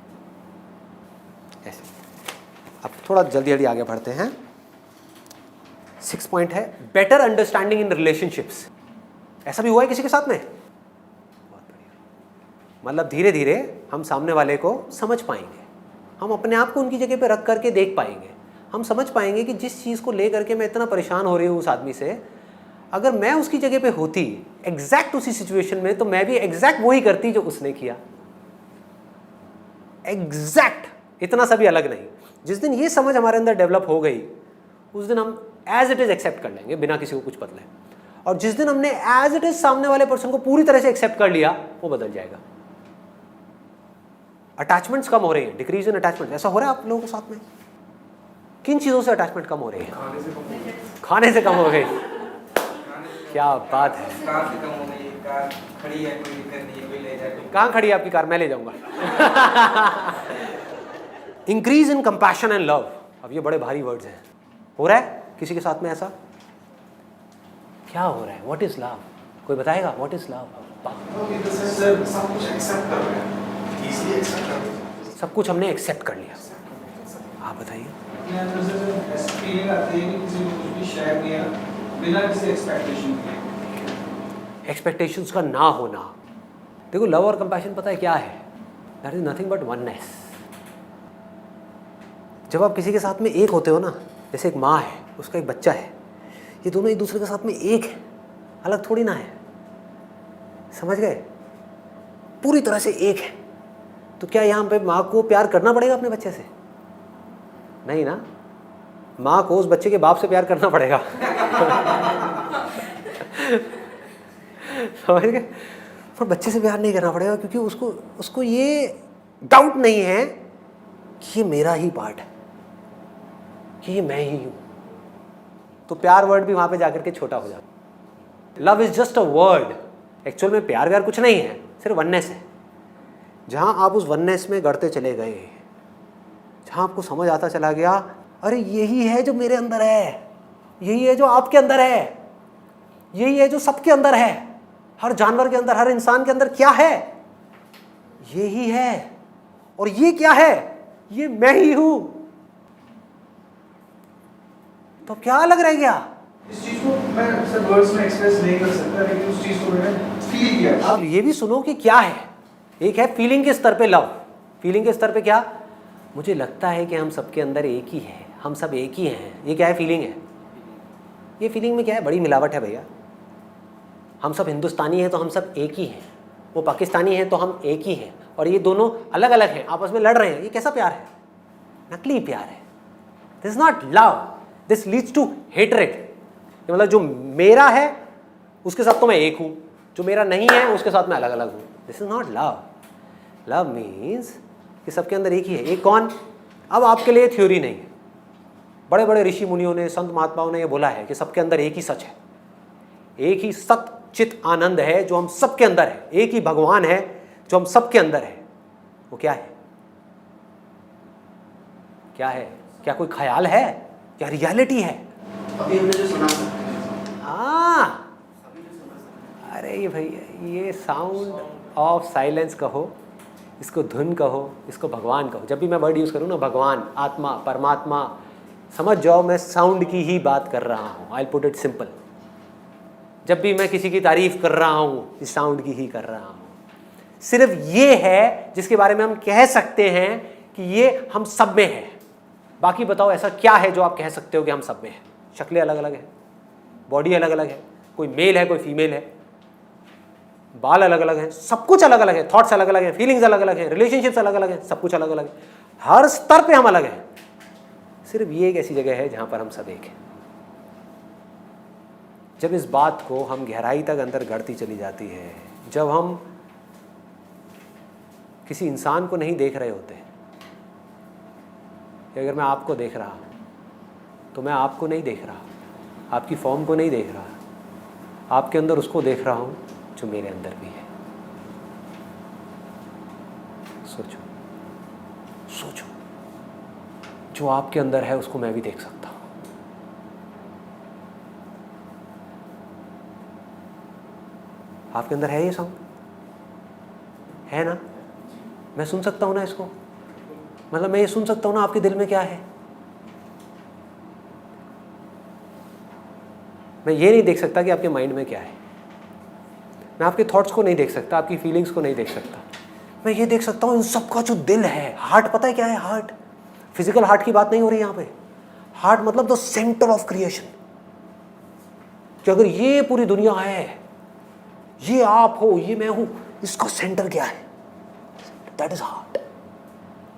[SPEAKER 1] ऐसे अब थोड़ा जल्दी जल्दी आगे बढ़ते हैं। 6 पॉइंट है बेटर अंडरस्टैंडिंग इन रिलेशनशिप्स। ऐसा भी हुआ है किसी के साथ में? बहुत बढ़िया। मतलब धीरे धीरे हम सामने वाले को समझ पाएंगे, हम अपने आप को उनकी जगह पे रख करके देख पाएंगे, हम समझ पाएंगे कि जिस चीज़ को ले करके मैं इतना परेशान हो रही हूँ उस आदमी से, अगर मैं उसकी जगह पे होती एग्जैक्ट उसी सिचुएशन में, तो मैं भी एग्जैक्ट वही करती जो उसने किया। एग्जैक्ट, इतना सा भी अलग नहीं। जिस दिन ये समझ हमारे अंदर डेवलप हो गई, उस दिन हम एज इट इज एक्सेप्ट कर लेंगे बिना किसी को कुछ बदले। और जिस दिन हमने एज इट इज सामने वाले पर्सन को पूरी तरह से एक्सेप्ट कर लिया, वो बदल जाएगा। अटैचमेंट्स कम हो रही है, डिक्रीज इन अटैचमेंट। ऐसा हो रहा है आप लोगों के साथ में? किन चीज़ों से अटैचमेंट कम हो रही है? खाने से कम हो गई। क्या बात है।
[SPEAKER 4] कार से कम हो गई, कार खड़ी है, कोई दिक्कत नहीं है, कोई ले जाए।
[SPEAKER 1] कहाँ खड़ी है आपकी कार? मैं ले जाऊंगा। Increase in compassion and love. अब ये बड़े भारी वर्ड्स हैं। हो रहा है किसी के साथ में ऐसा? क्या हो रहा है? What is love? कोई बताएगा व्हाट इज लव?
[SPEAKER 5] सर सब कुछ एक्सेप्ट कर रहे हैं, इजीली एक्सेप्ट कर रहे हैं।
[SPEAKER 1] सब कुछ हमने एक्सेप्ट कर लिया। आप बताइए।
[SPEAKER 5] अपने अंदर से ऐसी फीलिंग आती है कि किसी को कुछ भी शेयर किया बिना किसी एक्सपेक्टेशन के।
[SPEAKER 1] एक्सपेक्टेशंस का ना होना। देखो लव और कंपैशन पता है क्या है? That is nothing but oneness. जब आप किसी के साथ में एक होते हो ना, जैसे एक माँ है, उसका एक बच्चा है, ये दोनों एक दूसरे के साथ में एक है, अलग थोड़ी ना है। समझ गए? पूरी तरह से एक है। तो क्या यहाँ पे माँ को प्यार करना पड़ेगा अपने बच्चे से? नहीं ना, माँ को उस बच्चे के बाप से प्यार करना पड़ेगा। समझ गए? पर बच्चे से प्यार नहीं करना पड़ेगा, क्योंकि उसको ये डाउट नहीं है कि ये मेरा ही पार्ट है, कि ये मैं ही हूं। तो प्यार वर्ड भी वहां पे जाकर के छोटा हो जाता। Love is just a word. Actual में प्यार व्यार कुछ नहीं है, सिर्फ वननेस है। जहां आप उस वननेस में गढ़ते चले गए, जहां आपको समझ आता चला गया, अरे यही है जो मेरे अंदर है, यही है जो आपके अंदर है, यही है जो सबके अंदर है, हर जानवर के अंदर, हर इंसान के अंदर क्या है? यही है। और ये क्या है? ये मैं ही हूं। तो क्या अलग रह गया?
[SPEAKER 5] इस चीज को मैं सर वर्ड्स में एक्सप्रेस नहीं कर सकता, लेकिन उस चीज को मैंने फील किया।
[SPEAKER 1] अब ये भी सुनो कि क्या है। एक है फीलिंग के स्तर पे लव। फीलिंग के स्तर पे क्या? मुझे लगता है कि हम सबके अंदर एक ही है, हम सब एक ही हैं। ये क्या है? फीलिंग है। ये फीलिंग में क्या है? बड़ी मिलावट है भैया। हम सब हिंदुस्तानी हैं तो हम सब एक ही हैं, वो पाकिस्तानी हैं तो हम एक ही हैं, और ये दोनों अलग अलग हैं, आपस में लड़ रहे हैं। ये कैसा प्यार है? नकली प्यार है। This is not love, this leads to hatred. मतलब जो मेरा है उसके साथ तो मैं एक हूं, जो मेरा नहीं है उसके साथ मैं अलग अलग हूं। This is not love. Love means कि सबके अंदर एक ही है। एक कौन? अब आपके लिए थ्योरी नहीं है, बड़े बड़े ऋषि मुनियों ने, संत महात्माओं ने ये बोला है कि सबके अंदर एक ही सच है, एक ही सत चित आनंद है जो हम सबके अंदर है, एक ही भगवान है जो हम सबके अंदर है। वो क्या है? क्या है? क्या कोई ख्याल है? क्या रियलिटी है?
[SPEAKER 4] अभी हमने जो सुना था,
[SPEAKER 1] हाँ, अरे ये भैया, ये साउंड ऑफ साइलेंस कहो, इसको धुन कहो, इसको भगवान कहो। जब भी मैं वर्ड यूज़ करूँ ना, भगवान, आत्मा, परमात्मा, समझ जाओ मैं साउंड की ही बात कर रहा हूँ। I put it simple. जब भी मैं किसी की तारीफ कर रहा हूँ, इस साउंड की ही कर रहा हूँ। सिर्फ ये है जिसके बारे में हम कह सकते हैं कि ये हम सब में है। बाकी बताओ ऐसा क्या है जो आप कह सकते हो कि हम सब में है? शक्लें अलग अलग हैं, बॉडी अलग अलग है, कोई मेल है कोई फीमेल है, बाल अलग अलग हैं, सब कुछ अलग अलग है, थॉट्स अलग अलग हैं, फीलिंग्स अलग अलग हैं, रिलेशनशिप्स अलग अलग हैं, सब कुछ अलग अलग है। हर स्तर पे हम अलग हैं। सिर्फ ये एक ऐसी जगह है जहां पर हम सब एक हैं। जब इस बात को हम गहराई तक अंदर गढ़ती चली जाती है, जब हम किसी इंसान को नहीं देख रहे होते, अगर मैं आपको देख रहा हूं तो मैं आपको नहीं देख रहा, आपकी फॉर्म को नहीं देख रहा, आपके अंदर उसको देख रहा हूं जो मेरे अंदर भी है। सोचो सोचो, जो आपके अंदर है उसको मैं भी देख सकता हूं। आपके अंदर है ये साउंड? है ना? मैं सुन सकता हूं ना इसको? मतलब मैं ये सुन सकता हूं ना आपके दिल में क्या है? मैं ये नहीं देख सकता कि आपके माइंड में क्या है। मैं आपके थॉट्स को नहीं देख सकता, आपकी फीलिंग्स को नहीं देख सकता। मैं ये देख सकता हूं इन सबका जो दिल है, हार्ट। पता है क्या है हार्ट? फिजिकल हार्ट की बात नहीं हो रही यहां पे। हार्ट मतलब द सेंटर ऑफ क्रिएशन। कि अगर ये पूरी दुनिया है, ये आप हो, ये मैं हूं, इसका सेंटर क्या है? That is heart.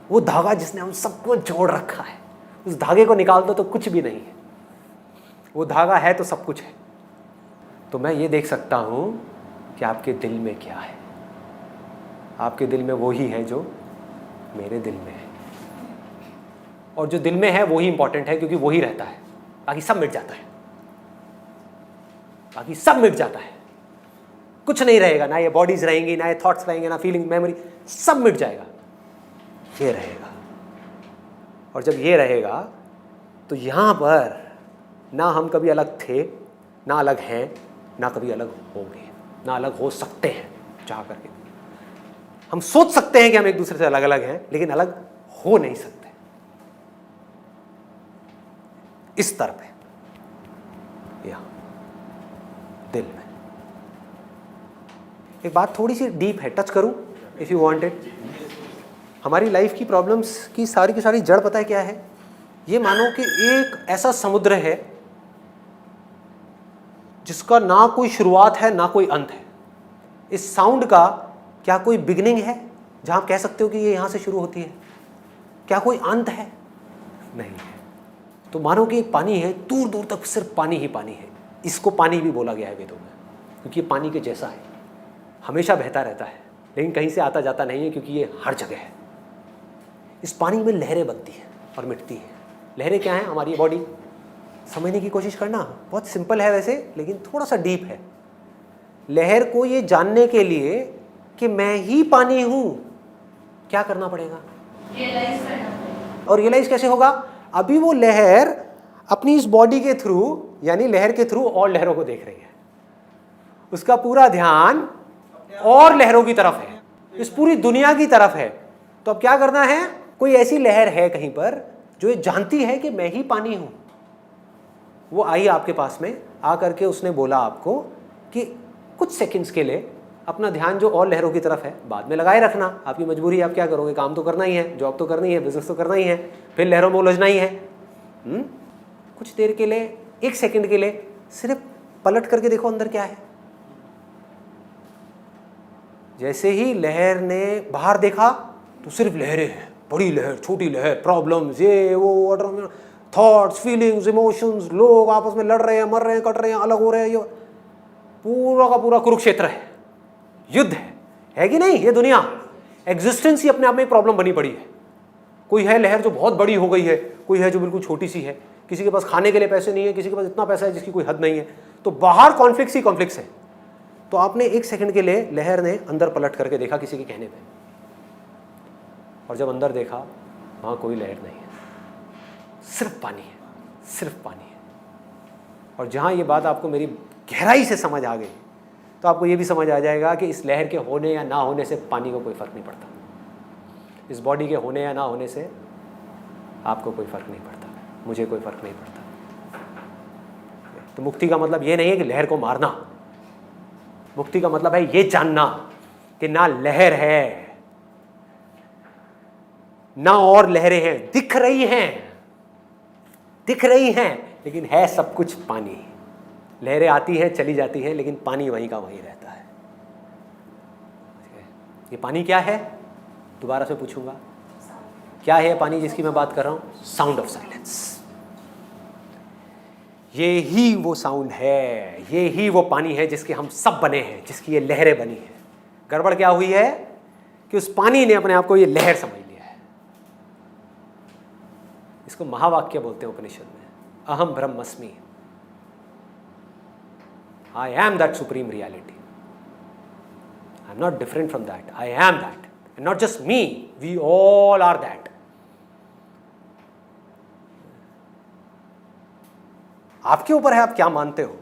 [SPEAKER 1] वो धागा जिसने हम सबको जोड़ रखा है। उस धागे को निकाल दो तो कुछ भी नहीं है, वो धागा है तो सब कुछ है। तो मैं ये देख सकता हूं कि आपके दिल में क्या है। आपके दिल में वो ही है जो मेरे दिल में है, और जो दिल में है वो ही इंपॉर्टेंट है, क्योंकि वो ही रहता है। बाकी सब मिट जाता है, बाकी सब मिट जाता है, कुछ नहीं रहेगा। ना ये बॉडीज रहेंगी, ना ये थॉट्स रहेंगे, ना फीलिंग, मेमोरी, सब मिट जाएगा। ये रहेगा। और जब ये रहेगा तो यहाँ पर ना हम कभी अलग थे, ना अलग हैं, ना कभी अलग होंगे, ना अलग हो सकते हैं चाह करके। हम सोच सकते हैं कि हम एक दूसरे से अलग अलग हैं, लेकिन अलग हो नहीं सकते। इस स्तर पे, यहां दिल में। एक बात थोड़ी सी डीप है, टच करूं इफ यू वांट इट। हमारी लाइफ की प्रॉब्लम्स की सारी जड़ पता है क्या है? ये मानो कि एक ऐसा समुद्र है जिसका ना कोई शुरुआत है ना कोई अंत है। इस साउंड का क्या कोई बिगिनिंग है जहां आप कह सकते हो कि ये यहां से शुरू होती है? क्या कोई अंत है? नहीं है। तो मानो कि एक पानी है, दूर दूर तक सिर्फ पानी ही पानी है। इसको पानी भी बोला गया है वेदों में, क्योंकि ये पानी के जैसा है, हमेशा बहता रहता है, लेकिन कहीं से आता जाता नहीं है, क्योंकि ये हर जगह है। इस पानी में लहरें बनती हैं और मिटती हैं। लहरें क्या हैं? हमारी बॉडी। समझने की कोशिश करना, बहुत सिंपल है वैसे, लेकिन थोड़ा सा डीप है। लहर को ये जानने के लिए कि मैं ही पानी हूं, क्या करना पड़ेगा?
[SPEAKER 2] रियलाइज करना पड़ेगा।
[SPEAKER 1] और रियलाइज कैसे होगा? अभी वो लहर अपनी इस बॉडी के थ्रू, यानी लहर के थ्रू और लहरों को देख रही है। उसका पूरा ध्यान और लहरों की तरफ है, इस पूरी दुनिया की तरफ है। तो अब क्या करना है? कोई ऐसी लहर है कहीं पर जो ये जानती है कि मैं ही पानी हूं। वो आई आपके पास में, आ करके उसने बोला आपको कि कुछ सेकंड्स के लिए अपना ध्यान जो और लहरों की तरफ है बाद में लगाए रखना। आपकी मजबूरी, आप क्या करोगे? काम तो करना ही है, जॉब तो करनी है, बिजनेस तो करना ही है, फिर लहरों में उलझना ही है। कुछ देर के लिए, एक सेकंड के लिए सिर्फ पलट करके देखो अंदर क्या है। जैसे ही लहर ने बाहर देखा तो सिर्फ लहरें हैं, बड़ी लहर, छोटी लहर, प्रॉब्लम्स, ये वो, थॉट्स, फीलिंग्स, इमोशंस, लोग आपस में लड़ रहे हैं, मर रहे हैं, कट रहे हैं, अलग हो रहे हैं। ये पूरा का पूरा कुरुक्षेत्र है, युद्ध है कि नहीं? ये दुनिया, एग्जिस्टेंस ही अपने आप में एक प्रॉब्लम बनी पड़ी है। कोई है लहर जो बहुत बड़ी हो गई है, कोई है जो बिल्कुल छोटी सी है। किसी के पास खाने के लिए पैसे नहीं है, किसी के पास इतना पैसा है जिसकी कोई हद नहीं है। तो बाहर कॉन्फ्लिक्ट्स ही कॉन्फ्लिक्ट्स है। तो आपने एक सेकंड के लिए लहर ने अंदर पलट करके देखा किसी के कहने पे, और जब अंदर देखा वहां कोई लहर नहीं है, सिर्फ पानी है, सिर्फ पानी है। और जहां ये बात आपको मेरी गहराई से समझ आ गई, तो आपको ये भी समझ आ जाएगा कि इस लहर के होने या ना होने से पानी को कोई फर्क नहीं पड़ता। इस बॉडी के होने या ना होने से आपको कोई फर्क नहीं पड़ता, मुझे कोई फर्क नहीं पड़ता। तो मुक्ति का मतलब ये नहीं है कि लहर को मारना। मुक्ति का मतलब है ये जानना कि ना लहर है ना और लहरें हैं। दिख रही हैं, लेकिन है सब कुछ पानी। लहरें आती हैं, चली जाती हैं, लेकिन पानी वहीं का वहीं रहता है। ये पानी क्या है? दोबारा से पूछूंगा, क्या है पानी जिसकी मैं बात कर रहा हूं? Sound of silence. ये ही वो साउंड है, ये ही वो पानी है जिसके हम सब बने हैं, जिसकी ये लहरें बनी हैं। गड़बड़ क्या हुई है कि उस पानी ने अपने आप को ये लहर समझ लिया है। इसको महावाक्य बोलते हैं उपनिषद में, अहम ब्रह्मस्मि, I am that supreme reality, I am not different from that, I am that, and not just me, we all are that. आपके ऊपर है आप क्या मानते हो।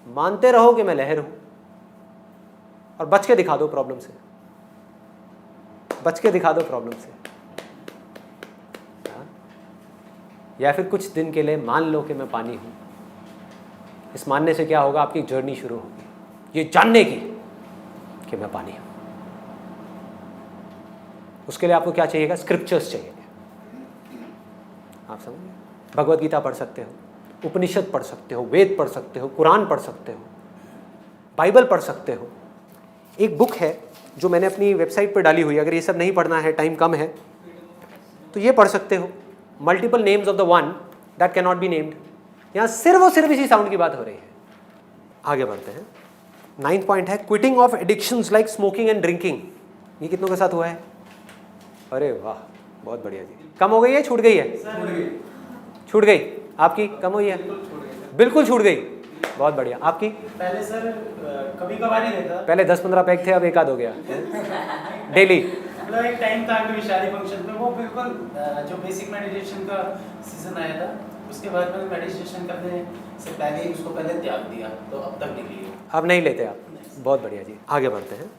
[SPEAKER 1] मानते रहो कि मैं लहर हूं और बच के दिखा दो प्रॉब्लम से, बच के दिखा दो प्रॉब्लम से। या फिर कुछ दिन के लिए मान लो कि मैं पानी हूं। इस मानने से क्या होगा? आपकी जर्नी शुरू होगी ये जानने की कि मैं पानी हूं। उसके लिए आपको क्या चाहिएगा? स्क्रिप्चर्स चाहिए। आप समझिए, भगवत गीता पढ़ सकते हो, उपनिषद पढ़ सकते हो, वेद पढ़ सकते हो, कुरान पढ़ सकते हो, बाइबल पढ़ सकते हो। एक बुक है जो मैंने अपनी वेबसाइट पर डाली हुई है, अगर ये सब नहीं पढ़ना है, टाइम कम है, तो ये पढ़ सकते हो, multiple names of the one that can not be named. यहाँ सिर्फ और सिर्फ इसी साउंड की बात हो रही है। आगे बढ़ते हैं। 9th पॉइंट है quitting of addictions like smoking and drinking. ये कितनों के साथ हुआ है? अरे वाह, बहुत बढ़िया जी। कम हो गई है, छूट गई है? छूट गई। आपकी कम हुई है? बिल्कुल छूट गई। बहुत बढ़िया। आपकी?
[SPEAKER 3] पहले सर कभी कभार ही रहता,
[SPEAKER 1] पहले 10-15 पैक थे, अब एक आध हो गया डेली।
[SPEAKER 3] मतलब एक टाइम था कभी शादी फंक्शन में, वो बिल्कुल जो बेसिक मेडिटेशन का सीजन आया था, उसके बाद मैंने मेडिटेशन करने से पहले ही उसको पहले त्याग दिया, तो अब तक नहीं लिया।
[SPEAKER 1] अब नहीं लेते आप? बहुत बढ़िया जी, आगे बढ़ते हैं।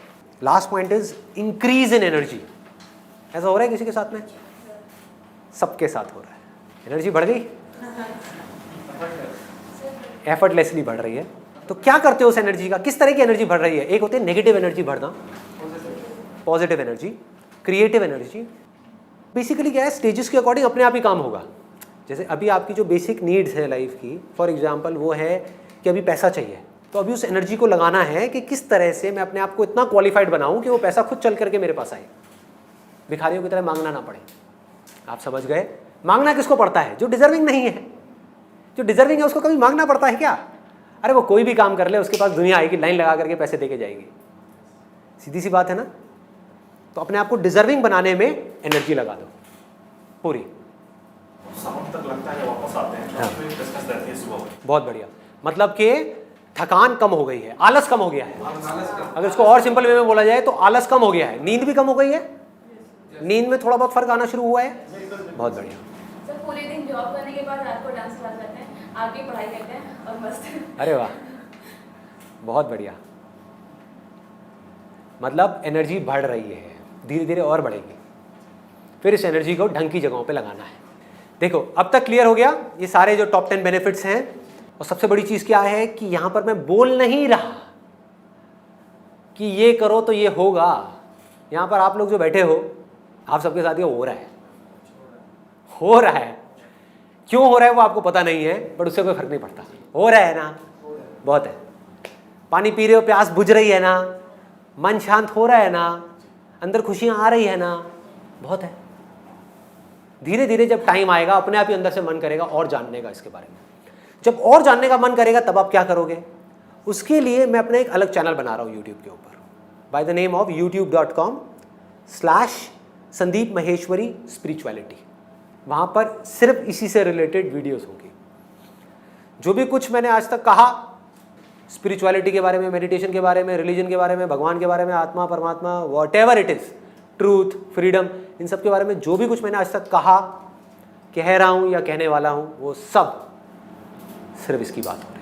[SPEAKER 1] Last point is increase in energy. ऐसा हो रहा है किसी के साथ में? सबके साथ हो रहा है। एनर्जी बढ़ गई, एफर्टलेसली बढ़ रही है। तो क्या करते हो उस एनर्जी का? किस तरह की एनर्जी बढ़ रही है? एक होती है नेगेटिव एनर्जी बढ़ना, positive energy, creative energy. Basically क्या है, स्टेजेस के अकॉर्डिंग अपने आप ही काम होगा। जैसे अभी आपकी जो बेसिक नीड्स है लाइफ की, फॉर एग्जांपल वो है कि अभी पैसा चाहिए, तो अभी उस एनर्जी को लगाना है कि किस तरह से मैं अपने आप को इतना क्वालिफाइड बनाऊं कि वो पैसा खुद चल करके मेरे पास आए, भिखारियों की तरह मांगना ना पड़े। आप समझ गए? मांगना किसको पड़ता है? जो डिजर्विंग नहीं है। जो डिजर्विंग है उसको कभी मांगना पड़ता है क्या? अरे वो कोई भी काम कर ले, उसके पास दुनिया आएगी, लाइन लगा करके पैसे देके जाएगी। सीधी सी बात है ना? तो अपने आप को डिजर्विंग बनाने में एनर्जी लगा दो पूरी।
[SPEAKER 6] शाम तक लगता है वापस आते हैं,
[SPEAKER 1] हाँ।
[SPEAKER 6] फिर डिस्कस रहती है सुबह।
[SPEAKER 1] बहुत बढ़िया, मतलब कि थकान कम हो गई है, आलस कम हो गया है।
[SPEAKER 5] आलस का
[SPEAKER 1] अगर इसको और सिंपल वे में बोला जाए तो आलस कम हो गया है, नींद भी कम हो गई है, नींद में थोड़ा बहुत फर्क आना शुरू हुआ है। बहुत बढ़िया।
[SPEAKER 2] सर पूरे दिन जॉब करने के बाद रात को डांस क्लास जाते हैं, आगे पढ़ाई करते हैं और मस्त।
[SPEAKER 1] अरे वाह, बहुत बढ़िया। मतलब एनर्जी बढ़ रही है, धीरे धीरे और बढ़ेगी। फिर इस एनर्जी को ढंग की जगहों पे लगाना है। देखो अब तक क्लियर हो गया ये सारे जो टॉप 10 बेनिफिट्स हैं। और सबसे बड़ी चीज़ क्या है कि यहाँ पर मैं बोल नहीं रहा कि ये करो तो ये होगा। यहाँ पर आप लोग जो बैठे हो, आप सबके साथ ये हो रहा है, हो रहा है। क्यों हो रहा है वो आपको पता नहीं है, बट उससे कोई फर्क नहीं पड़ता। हो रहा है ना, बहुत है। पानी पी रहे हो, प्यास बुझ रही है ना, मन शांत हो रहा है ना, अंदर खुशियाँ आ रही है ना, बहुत है। धीरे धीरे जब टाइम आएगा अपने आप ही अंदर से मन करेगा और जानने का इसके बारे में। जब और जानने का मन करेगा तब आप क्या करोगे? उसके लिए मैं अपना एक अलग चैनल बना रहा हूँ यूट्यूब के ऊपर, बाय द नेम ऑफ youtube.com/संदीप महेश्वरी स्पिरिचुअलिटी। वहाँ पर सिर्फ इसी से रिलेटेड वीडियोस होंगी। जो भी कुछ मैंने आज तक कहा स्पिरिचुअलिटी के बारे में, मेडिटेशन के बारे में, रिलीजन के बारे में, भगवान के बारे में, आत्मा परमात्मा, whatever it is, truth, freedom, इन सब के बारे में जो भी कुछ मैंने आज तक कहा, कह रहा हूँ या कहने वाला हूँ, वो सब सिर्फ इसकी बात हो रही है।